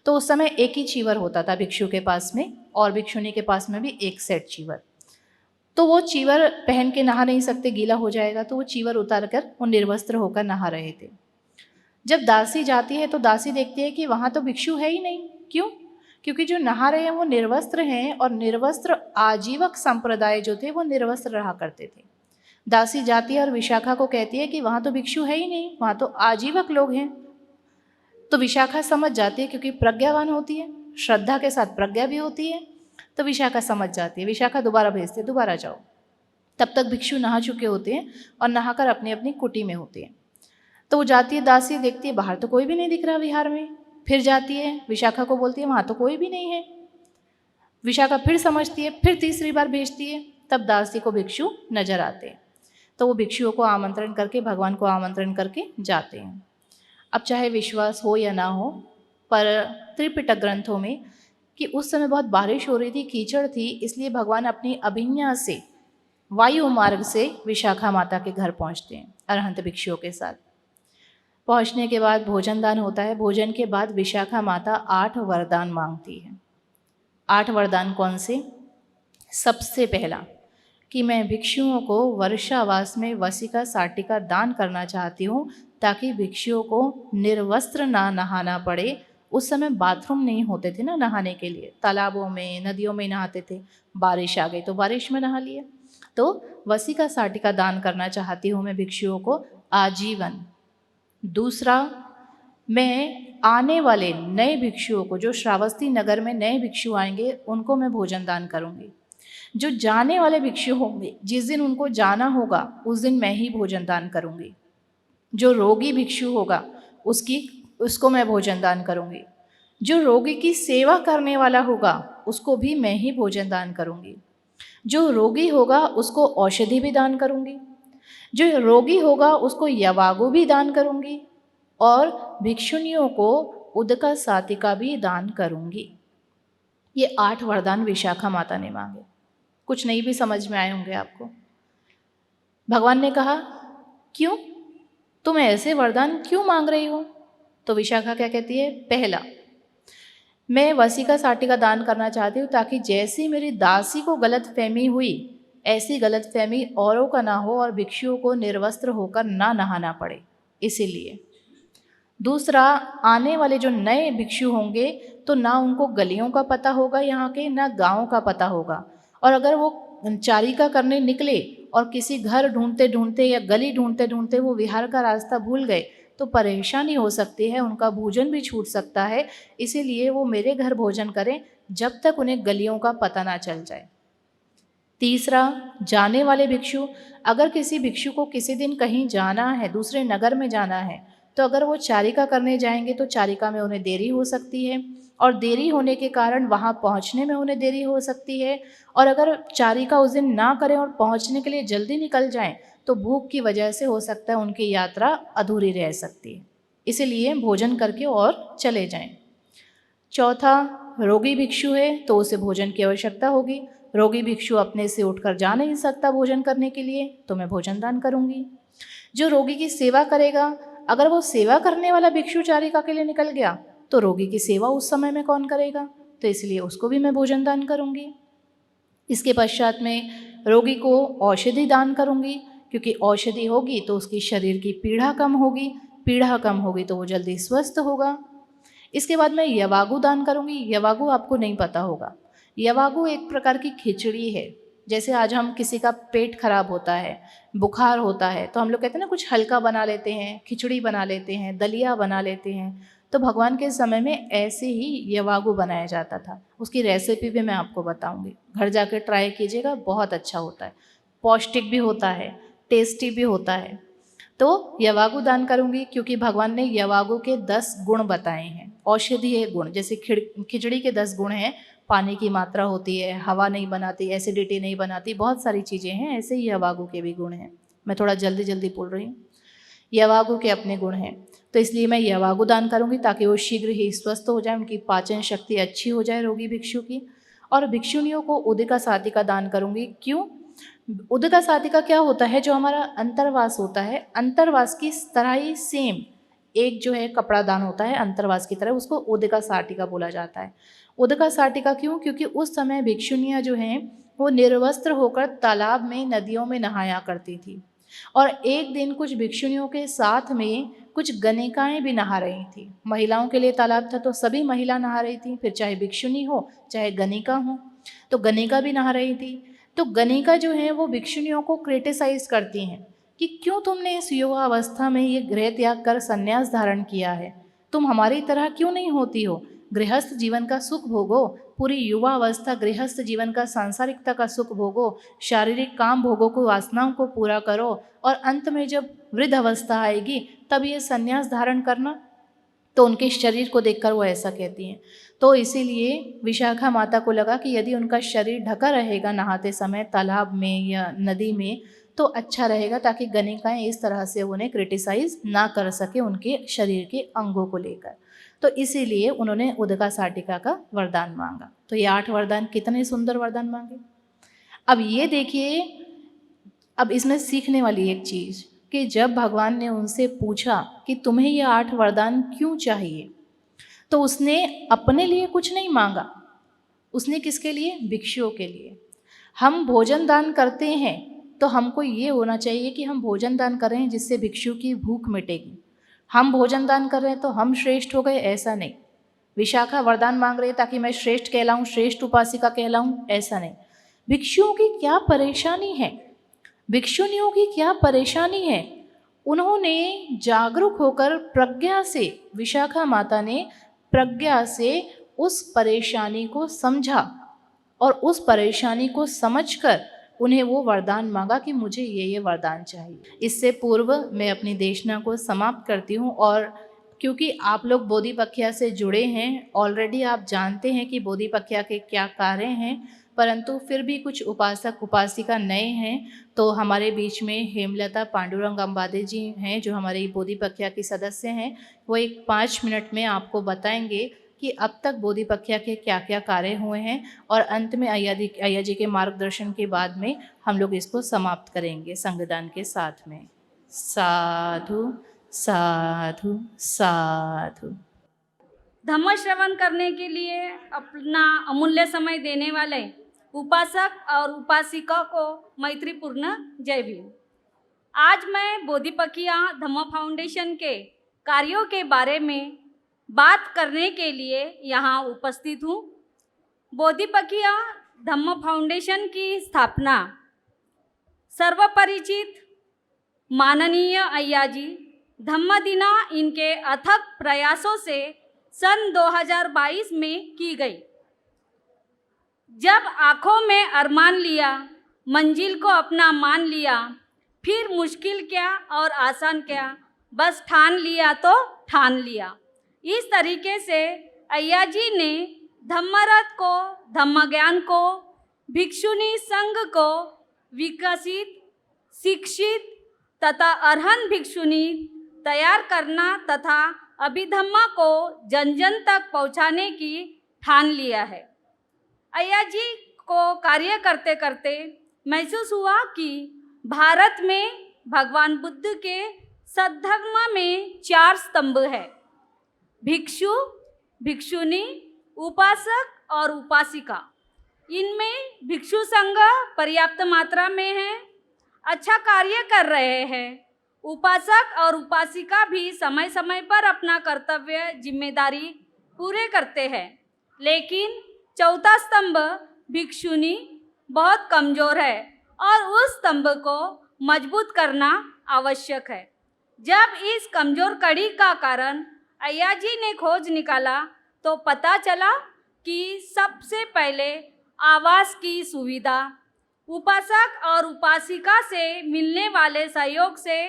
तो उस समय एक ही चीवर होता था भिक्षु के पास में, और भिक्षुनी के पास में भी एक सेट चीवर। तो वो चीवर पहन के नहा नहीं सकते, गीला हो जाएगा, तो वो चीवर उतार कर वो निर्वस्त्र होकर नहा रहे थे। जब दासी जाती है तो दासी देखती है कि वहाँ तो भिक्षु है ही नहीं। क्यों? क्योंकि जो नहा रहे हैं वो निर्वस्त्र हैं, और निर्वस्त्र आजीवक संप्रदाय जो थे वो निर्वस्त्र रहा करते थे। दासी जाती है और विशाखा को कहती है कि वहाँ तो भिक्षु है ही नहीं, वहाँ तो आजीवक लोग हैं। तो विशाखा समझ जाती है, क्योंकि प्रज्ञावान होती है, श्रद्धा के साथ प्रज्ञा भी होती है। तो विशाखा समझ जाती है। विशाखा दोबारा भेजती है, दोबारा जाओ। तब तक भिक्षु नहा चुके होते हैं और नहाकर अपनी अपनी कुटी में होते हैं। तो वो जाती है, दासी देखती है बाहर तो कोई भी नहीं दिख रहा विहार में। फिर जाती है, विशाखा को बोलती है वहाँ तो कोई भी नहीं है। विशाखा फिर समझती है, फिर तीसरी बार भेजती है, तब दासी को भिक्षु नजर आते हैं। तो वो भिक्षुओं को आमंत्रण करके, भगवान को आमंत्रण करके जाते हैं। अब चाहे विश्वास हो या ना हो, पर त्रिपिटक ग्रंथों में कि उस समय बहुत बारिश हो रही थी, कीचड़ थी, इसलिए भगवान अपनी अभिज्ञा से वायु मार्ग से विशाखा माता के घर पहुंचते हैं अरहंत भिक्षुओं के साथ। पहुंचने के बाद भोजन दान होता है। भोजन के बाद विशाखा माता 8 वरदान मांगती है। 8 वरदान कौन से? सबसे पहला कि मैं भिक्षुओं को वर्षावास में वसिका साटिका दान करना चाहती हूँ, ताकि भिक्षुओं को निर्वस्त्र ना नहाना पड़े। उस समय बाथरूम नहीं होते थे ना नहाने के लिए, तालाबों में, नदियों में नहाते थे। बारिश आ गई तो बारिश में नहा लिए। तो वसिका साटिका दान करना चाहती हूँ मैं भिक्षुओं को आजीवन। दूसरा, मैं आने वाले नए भिक्षुओं को, जो श्रावस्ती नगर में नए भिक्षु आएंगे, उनको मैं भोजन दान करूँगी। जो जाने वाले भिक्षु होंगे, जिस दिन उनको जाना होगा उस दिन मैं ही भोजन दान करूँगी। जो रोगी भिक्षु होगा उसको मैं भोजन दान करूँगी। जो रोगी की सेवा करने वाला होगा उसको भी मैं ही भोजन दान करूँगी। जो रोगी होगा उसको औषधि भी दान करूँगी। जो रोगी होगा उसको यवागु भी दान करूँगी, और भिक्षुनियों को उदका सातिका भी दान करूँगी। ये 8 वरदान विशाखा माता ने मांगे। कुछ नहीं भी समझ में आए होंगे आपको। भगवान ने कहा, क्यों तुम ऐसे वरदान क्यों मांग रही हो? तो विशाखा क्या कहती है? पहला, मैं वसिका साटिका दान करना चाहती हूँ, ताकि जैसी मेरी दासी को गलत फहमी हुई, ऐसी गलत फहमी औरों का ना हो, और भिक्षुओं को निर्वस्त्र होकर ना नहाना पड़े, इसीलिए। दूसरा, आने वाले जो नए भिक्षु होंगे तो ना उनको गलियों का पता होगा यहाँ के, ना गाँव का पता होगा, और अगर वो चारिका करने निकले और किसी घर ढूंढते ढूंढते या गली ढूंढते ढूंढते वो विहार का रास्ता भूल गए तो परेशानी हो सकती है, उनका भोजन भी छूट सकता है। इसीलिए वो मेरे घर भोजन करें जब तक उन्हें गलियों का पता ना चल जाए। तीसरा, जाने वाले भिक्षु, अगर किसी भिक्षु को किसी दिन कहीं जाना है, दूसरे नगर में जाना है, तो अगर वो चारिका करने जाएंगे तो चारिका में उन्हें देरी हो सकती है, और देरी होने के कारण वहाँ पहुँचने में उन्हें देरी हो सकती है। और अगर चारिका उस दिन ना करें और पहुँचने के लिए जल्दी निकल जाएं तो भूख की वजह से हो सकता है उनकी यात्रा अधूरी रह सकती है। इसीलिए भोजन करके और चले जाएं। चौथा, रोगी भिक्षु है तो उसे भोजन की आवश्यकता होगी। रोगी भिक्षु अपने से उठकर जा नहीं सकता भोजन करने के लिए, तो मैं भोजन दान करूँगी। जो रोगी की सेवा करेगा, अगर वो सेवा करने वाला भिक्षु चारिका के लिए निकल गया तो रोगी की सेवा उस समय में कौन करेगा? तो इसलिए उसको भी मैं भोजन दान करूँगी। इसके पश्चात में रोगी को औषधि दान करूँगी, क्योंकि औषधि होगी तो उसकी शरीर की पीड़ा कम होगी, पीड़ा कम होगी तो वो जल्दी स्वस्थ होगा। इसके बाद मैं यवागु दान करूँगी। यवागु आपको नहीं पता होगा, यवागु एक प्रकार की खिचड़ी है। जैसे आज हम किसी का पेट खराब होता है, बुखार होता है, तो हम लोग कहते हैं ना कुछ हल्का बना लेते हैं, खिचड़ी बना लेते हैं, दलिया बना लेते हैं। तो भगवान के समय में ऐसे ही यवागु बनाया जाता था। उसकी रेसिपी भी मैं आपको बताऊंगी, घर जाकर ट्राई कीजिएगा, बहुत अच्छा होता है, पौष्टिक भी होता है, टेस्टी भी होता है। तो यवागु दान करूँगी क्योंकि भगवान ने यवागु के 10 गुण बताए हैं, औषधीय गुण। जैसे खिचड़ी के 10 गुण हैं, पानी की मात्रा होती है, हवा नहीं बनाती, एसिडिटी नहीं बनाती, बहुत सारी चीज़ें हैं। ऐसे ही यवागु के भी गुण हैं। मैं थोड़ा जल्दी जल्दी बोल रही हूँ। यवागु के अपने गुण हैं, तो इसलिए मैं यवागु दान करूँगी ताकि वो शीघ्र ही स्वस्थ हो जाए, उनकी पाचन शक्ति अच्छी हो जाए रोगी भिक्षु की। और भिक्षुणियों को उदका सातिका दान करूँगी। क्यों? उदका सातिका क्या होता है? जो हमारा अंतर्वास होता है, अंतर्वास की तरह ही सेम एक जो है कपड़ा दान होता है अंतर्वास की तरह, उसको उदका साटिका बोला जाता है। उदका साटिका क्यों? क्योंकि उस समय भिक्षुणियाँ जो हैं वो निर्वस्त्र होकर तालाब में, नदियों में नहाया करती थी। और एक दिन कुछ भिक्षुणियों के साथ में कुछ गणिकाएँ भी नहा रही थी। महिलाओं के लिए तालाब था तो सभी महिला नहा रही थी, फिर चाहे भिक्षुणी हो चाहे गणिका हो, तो गणिका भी नहा रही थी। तो गणिका जो है वो भिक्षुणियों को क्रिटिसाइज करती हैं कि क्यों तुमने इस युवा अवस्था में ये गृह त्याग कर संन्यास धारण किया है, तुम हमारी तरह क्यों नहीं होती हो, गृहस्थ जीवन का सुख भोगो, पूरी युवा अवस्था गृहस्थ जीवन का, सांसारिकता का सुख भोगो, शारीरिक काम भोगों को, वासनाओं को पूरा करो, और अंत में जब वृद्ध अवस्था आएगी तब ये संन्यास धारण करना। तो उनके शरीर को देखकर वो ऐसा कहती हैं। तो इसीलिए विशाखा माता को लगा कि यदि उनका शरीर ढका रहेगा नहाते समय तालाब में या नदी में तो अच्छा रहेगा, ताकि गणिकाएँ इस तरह से उन्हें क्रिटिसाइज ना कर सके उनके शरीर के अंगों को लेकर। तो इसीलिए उन्होंने उदका साटिका का वरदान मांगा। तो ये 8 वरदान, कितने सुंदर वरदान मांगे। अब ये देखिए, अब इसमें सीखने वाली एक चीज़ कि जब भगवान ने उनसे पूछा कि तुम्हें ये 8 वरदान क्यों चाहिए, तो उसने अपने लिए कुछ नहीं मांगा। उसने किसके लिए? भिक्षुओं के लिए। हम भोजन दान करते हैं तो हमको ये होना चाहिए कि हम भोजन दान कर रहे हैं जिससे भिक्षु की भूख मिटेगी। हम भोजन दान कर रहे हैं तो हम श्रेष्ठ हो गए, ऐसा नहीं। विशाखा वरदान मांग रही है ताकि मैं श्रेष्ठ कहलाऊं, श्रेष्ठ उपासिका कहलाऊं, ऐसा नहीं। भिक्षुओं की क्या परेशानी है, भिक्षुनियों की क्या परेशानी है, उन्होंने जागरूक होकर प्रज्ञा से, विशाखा माता ने प्रज्ञा से उस परेशानी को समझा और उस परेशानी को समझकर उन्हें वो वरदान मांगा कि मुझे ये वरदान चाहिए। इससे पूर्व मैं अपनी देशना को समाप्त करती हूँ। और क्योंकि आप लोग बोधिपख्या से जुड़े हैं, ऑलरेडी आप जानते हैं कि बोधिपख्या के क्या कार्य हैं, परंतु फिर भी कुछ उपासक उपासिका नए हैं। तो हमारे बीच में हेमलता पांडुरंग अंबादे जी हैं जो हमारे बोधिपख्या की सदस्य हैं। वो एक 5 मिनट में आपको बताएंगे कि अब तक बोधिपख्या के क्या क्या कार्य हुए हैं, और अंत में अय्या जी के मार्गदर्शन के बाद में हम लोग इसको समाप्त करेंगे संगदान के साथ में। साधु साधु साधु। धम्म श्रवण करने के लिए अपना अमूल्य समय देने वाले उपासक और उपासिका को मैत्रीपूर्ण जय भीम। आज मैं बोधिपख्या धम्म फाउंडेशन के कार्यों के बारे में बात करने के लिए यहाँ उपस्थित हूँ। बोधिपख्या धम्म फाउंडेशन की स्थापना सर्वपरिचित माननीय अय्या जी धम्मदिना इनके अथक प्रयासों से सन 2022 में की गई। जब आँखों में अरमान लिया, मंजिल को अपना मान लिया, फिर मुश्किल क्या और आसान क्या, बस ठान लिया तो ठान लिया। इस तरीके से अय्या जी ने धम्मरथ को, धम्म ज्ञान को, भिक्षुणी संघ को विकसित, शिक्षित तथा अर्हन भिक्षुणी तैयार करना तथा अभिधम्मा को जन जन तक पहुँचाने की ठान लिया है। अय्या जी को कार्य करते करते महसूस हुआ कि भारत में भगवान बुद्ध के सद्धर्म में 4 स्तंभ है: भिक्षु, भिक्षुणी, उपासक और उपासिका। इनमें भिक्षु संघ पर्याप्त मात्रा में है, अच्छा कार्य कर रहे हैं। उपासक और उपासिका भी समय समय पर अपना कर्तव्य, जिम्मेदारी पूरे करते हैं, लेकिन चौथा स्तंभ भिक्षुणी बहुत कमज़ोर है और उस स्तंभ को मजबूत करना आवश्यक है। जब इस कमज़ोर कड़ी का कारण अय्या जी ने खोज निकाला तो पता चला कि सबसे पहले आवास की सुविधा, उपासक और उपासिका से मिलने वाले सहयोग से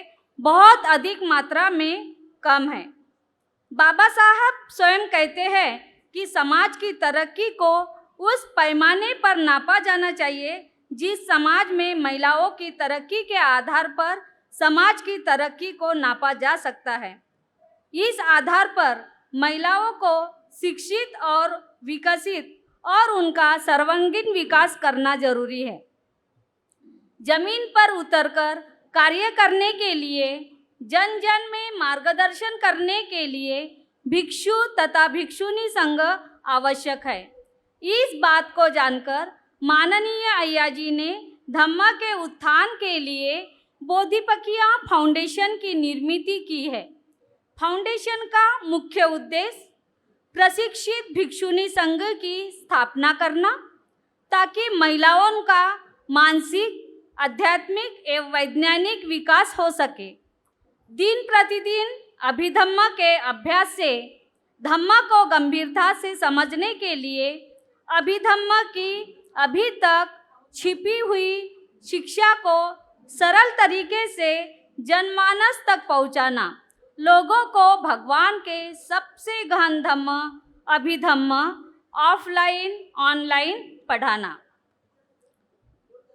बहुत अधिक मात्रा में कम है। बाबा साहब स्वयं कहते हैं कि समाज की तरक्की को उस पैमाने पर नापा जाना चाहिए जिस समाज में महिलाओं की तरक्की के आधार पर समाज की तरक्की को नापा जा सकता है। इस आधार पर महिलाओं को शिक्षित और विकसित और उनका सर्वांगीण विकास करना जरूरी है। जमीन पर उतरकर कार्य करने के लिए, जन जन में मार्गदर्शन करने के लिए भिक्षु तथा भिक्षुणी संघ आवश्यक है। इस बात को जानकर माननीय अय्या जी ने धम्मा के उत्थान के लिए बोधिपकिया फाउंडेशन की निर्मित की है। फाउंडेशन का मुख्य उद्देश्य प्रशिक्षित भिक्षुणी संघ की स्थापना करना, ताकि महिलाओं का मानसिक, आध्यात्मिक एवं वैज्ञानिक विकास हो सके। दिन प्रतिदिन अभिधम्मा के अभ्यास से धम्मा को गंभीरता से समझने के लिए अभिधम्मा की अभी तक छिपी हुई शिक्षा को सरल तरीके से जनमानस तक पहुंचाना, लोगों को भगवान के सबसे गहन धम्म अभिधम्म ऑफलाइन ऑनलाइन पढ़ाना।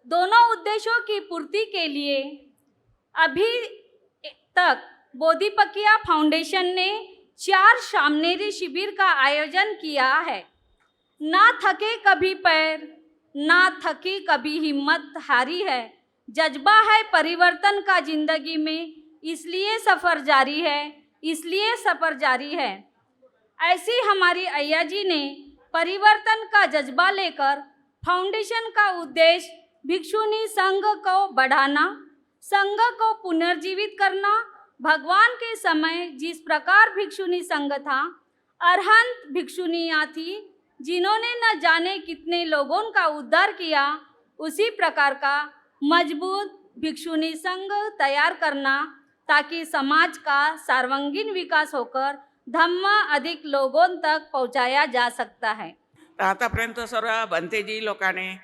दोनों उद्देश्यों की पूर्ति के लिए अभी तक बोधिपकिया फाउंडेशन ने 4 सामनेरी शिविर का आयोजन किया है। ना थके कभी पैर, ना थकी कभी हिम्मत हारी है, जज्बा है परिवर्तन का जिंदगी में, इसलिए सफ़र जारी है, इसलिए सफ़र जारी है। ऐसी हमारी अय्या जी ने परिवर्तन का जज्बा लेकर फाउंडेशन का उद्देश्य भिक्षुणी संघ को बढ़ाना, संघ को पुनर्जीवित करना। भगवान के समय जिस प्रकार भिक्षुणी संघ था, अरहंत भिक्षुणियाँ थी जिन्होंने न जाने कितने लोगों का उद्धार किया, उसी प्रकार का मजबूत भिक्षुणी संघ तैयार करना, ताकि समाज का सर्वांगीण विकास होकर धम्म अधिक लोगों तक पहुंचाया जा सकता है। आतापर्यंत सर्व भंतेजी लोकांनी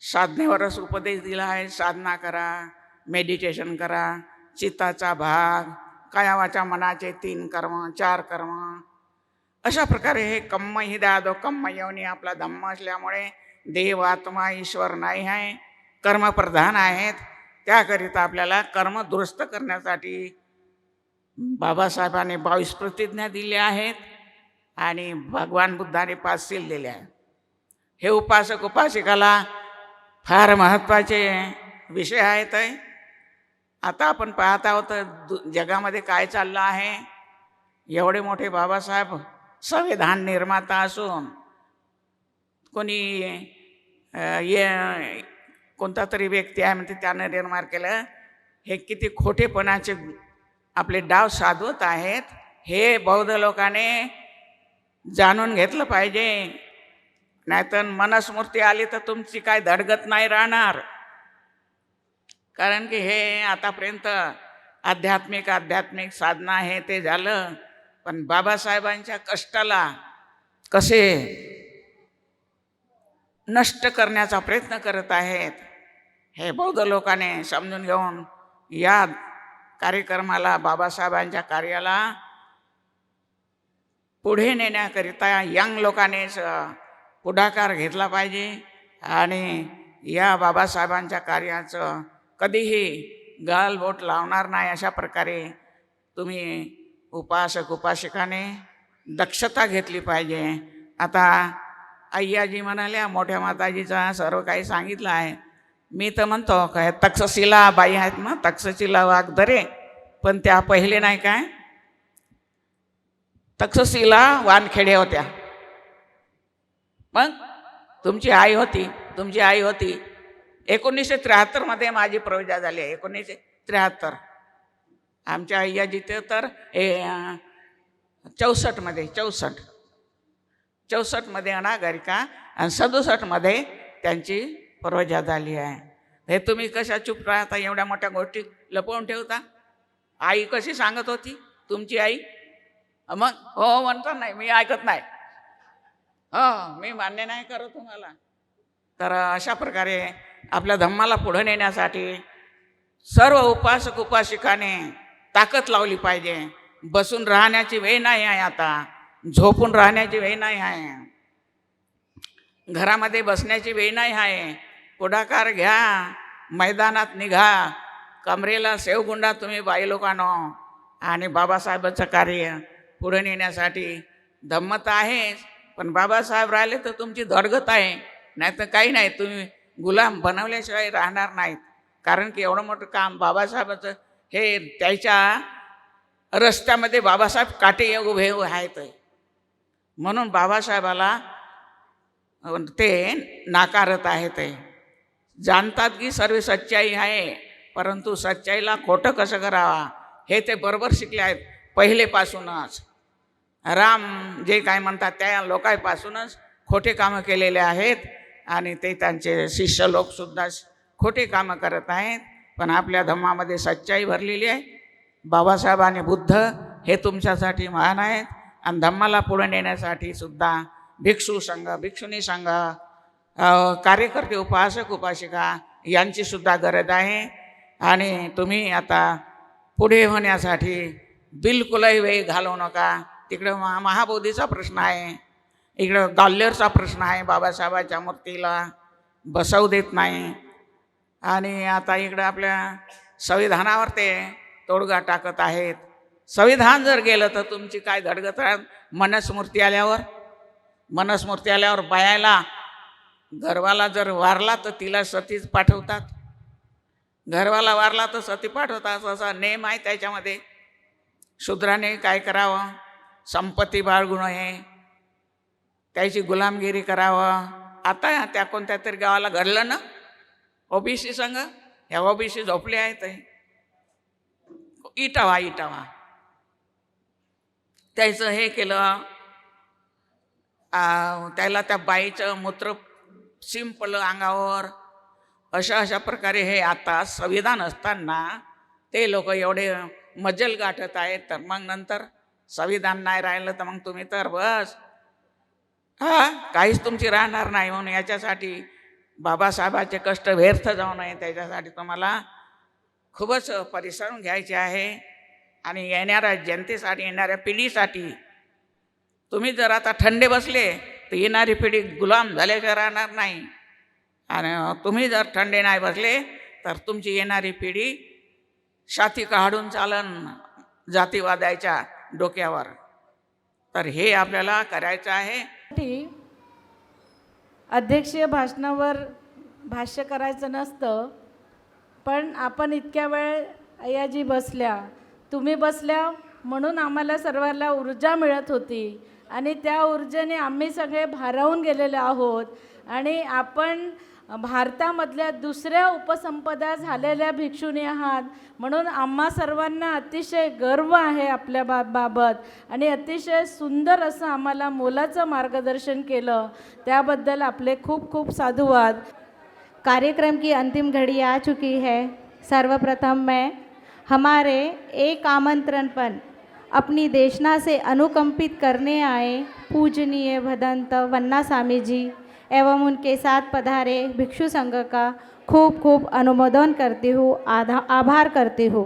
साधनेवरच उपदेश दिला आहे। साधना करा, मेडिटेशन करा, चित्ताचा भाग, कायावाचा मनाचे 3 कर्म, 4 कर्म, अशा प्रकारे हे कम्म ही दादो कम्म योनी आपला धम्म असल्यामुळे देव आत्मा ईश्वर नाही आहे, कर्मप्रधान आहेत। त्याकरिता आपल्याला कर्म दुरुस्त करण्यासाठी बाबासाहेबांनी 22 प्रतिज्ञा दिल्या आहेत आणि भगवान बुद्धाने 5 सील दिले आहेत। हे उपासक उपासिकाला फार महत्त्वाचे विषय आहेत। आता आपण पाहत आहोत जगामध्ये काय चाललं आहे। एवढे मोठे बाबासाहेब संविधान निर्माता असून कोणी कोणता तरी व्यक्ती आहे म्हणते त्यानं निर्माण केलं, हे किती खोटेपणाचे आपले डाव साधवत आहेत, हे बौद्ध लोकांनी जाणून घेतलं पाहिजे। नाहीतर मनस्मृती आली तर तुमची काय धडगत नाही राहणार। कारण की हे आतापर्यंत आध्यात्मिक साधना आहे ते झालं, पण बाबासाहेबांच्या कष्टाला कसे नष्ट करण्याचा प्रयत्न करत आहेत हे बौद्ध लोकांनी समजून घेऊन या कार्यक्रमाला, बाबासाहेबांच्या कार्याला पुढे नेण्याकरिता यंग लोकांनीच पुढाकार घेतला पाहिजे आणि या बाबासाहेबांच्या कार्याचं कधीही गालबोट लावणार नाही अशा प्रकारे तुम्ही उपासक उपासिकाने दक्षता घेतली पाहिजे। आता अय्याजी म्हणाल्या मोठ्या माताजीचा सर्व काही सांगितलं आहे। मी तर म्हणतो काय तक्षशिला बाई आहेत ना, तक्षशिला वाघधरे, पण त्या पहिले नाही काय, तक्षशिला वानखेडे होत्या। मग तुमची आई होती 1973 मध्ये माझी प्रवेशा झाली आहे। 1973 आमच्या अय्याजी तर 64 मध्ये अनागरिका आणि 67 मध्ये त्यांची प्रवेशा झाली आहे। हे तुम्ही कशा चुप राहता, एवढ्या मोठ्या गोष्टी लपवून ठेवता। आई कशी सांगत होती तुमची आई, मग हो म्हणता नाही, मी ऐकत नाही, हो मी मान्य नाही करत तुम्हाला। तर अशा प्रकारे आपल्या धम्माला पुढे नेण्यासाठी सर्व उपासक उपासिकाने ताकद लावली पाहिजे. बसून राहण्याची वेळ नाही आहे, आता झोपून राहण्याची वेळ नाही आहे, घरामध्ये बसण्याची वेळ नाही आहे. पुढाकार घ्या, मैदानात निघा, कमरेला सेवगुंडा तुम्ही बाई लोकांनो. आणि बाबासाहेबांचं कार्य पुढे नेण्यासाठी धम्मत आहेच, पण बाबासाहेब राहिले तर तुमची धडगत आहे, नाही तर काही नाही. तुम्ही गुलाम बनवल्याशिवाय राहणार नाहीत. कारण की एवढं मोठं काम बाबासाहेबाचं, हे त्याच्या रस्त्यामध्ये बाबासाहेब काटे उभे आहेत. म्हणून बाबासाहेबाला ते नाकारत आहेत. जाणतात की सर्व सच्चाई आहे, परंतु सच्चाईला खोटं कसं करावा हे ते बरोबर शिकले आहेत पहिलेपासूनच. राम जे काय म्हणतात त्या लोकांपासूनच खोटे कामं केलेले आहेत आणि ते त्यांचे शिष्य लोकसुद्धा खोटे कामं करत आहेत. पण आपल्या धम्मामध्ये सच्चाई भरलेली आहे. बाबासाहेब आणि बुद्ध हे तुमच्यासाठी महान आहेत आणि धम्माला पुढे नेण्यासाठी सुद्धा भिक्षू संघ, भिक्षुणी संघ, कार्यकर्ते, उपासक उपासिका यांची सुद्धा गरज आहे. आणि तुम्ही आता पुढे होण्यासाठी बिलकुलही वेळ घालवू नका. तिकडं महाबोधीचा प्रश्न आहे, इकडं ग्वाल्हेरचा प्रश्न आहे, बाबासाहेबाच्या मूर्तीला बसवू देत नाही. आणि आता इकडं आपल्या संविधानावर ते तोडगा टाकत आहेत. संविधान जर गेलं तर तुमची काय धडगत राहत. मनस्मृती आल्यावर बायाला, घरवाला जर वारला तर तिला सतीच पाठवतात, घरवाला वारला तर सती पाठवतात, असा नेम आहे त्याच्यामध्ये. शूद्राने काय करावं, संपत्ती बाळगू नये, त्याची गुलामगिरी करावं. आता त्या कोणत्या तरी गावाला घडलं ना ओबीसी संघ, ह्या ओबीसी झोपले आहेत. इटावा त्याचं हे केलं, त्याला त्या बाईचं मूत्र शिंपलं अंगावर. अशा प्रकारे हे आता संविधान असताना ते लोक एवढे मजल गाठत आहेत. तर मग नंतर संविधान नाही राहिलं तर मग तुम्ही तर बस काहीच तुमची राहणार नाही. म्हणून याच्यासाठी बाबासाहेबाचे कष्ट व्यर्थ जाऊ नये, त्याच्यासाठी तुम्हाला खूपच परिश्रम घ्यायचे आहे. आणि येणाऱ्या जनतेसाठी, येणाऱ्या पिढीसाठी तुम्ही जर आता थंडे बसले तर येणारी पिढी गुलाम झाल्याशिवाय राहणार नाही. आणि तुम्ही जर थंडे नाही बसले तर तुमची येणारी पिढी छाती काढून चालन जातीवादाच्या डोक्यावर. तर हे आपल्याला करायचं आहे. अध्यक्षीय भाषणावर भाष्य करायचं नसतं, पण आपण इतक्या वेळ अय्याजी बसल्या, तुम्ही बसल्या म्हणून आम्हाला सर्वांना ऊर्जा मिळत होती आणि त्या ऊर्जेने आम्ही सगळे भारावून गेलेले आहोत. आणि आपण भारतामधल्या दुसऱ्या उपसंपदा झालेल्या भिक्षुणी आहात, म्हणून आम्हा सर्वांना अतिशय गर्व आहे आपल्या बाबत. आणि अतिशय सुंदर असं आम्हाला मोलाचं मार्गदर्शन केलं, त्याबद्दल आपले खूप खूप साधुवाद. कार्यक्रम की अंतिम घड़ी आ चुकी है. सर्वप्रथम मैं हमारे एक आमंत्रण पर अपनी देशना से अनुकंपित करने आए पूजनीय भदंत वन्ना स्वामी जी एवं उनके साथ पधारे भिक्षु संघ का खूब खूब अनुमोदन करती हूँ, आभार करती हूँ.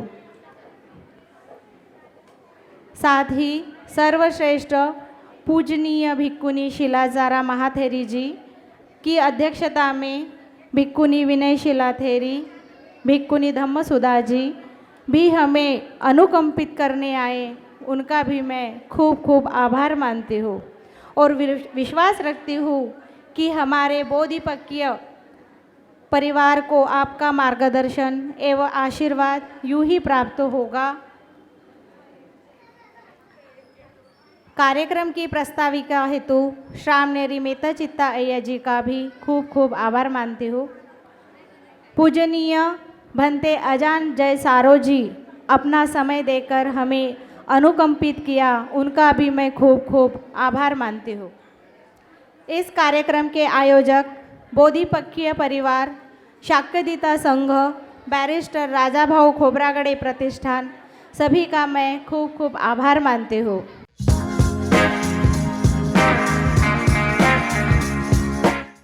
साथ ही सर्वश्रेष्ठ पूजनीय भिक्खुनी शिलाजारा महाथेरी जी की अध्यक्षता में भिक्खुनी विनय शिलाथेरी, भिक्खुनी धम्मसुधा जी भी हमें अनुकंपित करने आए, उनका भी मैं खूब खूब आभार मानती हूँ और विश्वास रखती हूँ कि हमारे बोधिपकीय परिवार को आपका मार्गदर्शन एवं आशीर्वाद यूं ही प्राप्त होगा. कार्यक्रम की प्रस्ताविका हेतु श्रामनेरी मेहता चित्ता अय्या जी का भी खूब खूब आभार मानती हूँ. पूजनीय भंते अजान जय सारो जी अपना समय देकर हमें अनुकंपित किया, उनका भी मैं खूब खूब आभार मानती हूँ. इस कार्यक्रम के आयोजक बोधिपकीय परिवार, शाक्यदीता संघ, बैरिस्टर राजाभाऊ खोब्रागडे प्रतिष्ठान, सभी का मैं खूब खूब आभार मानती हूँ.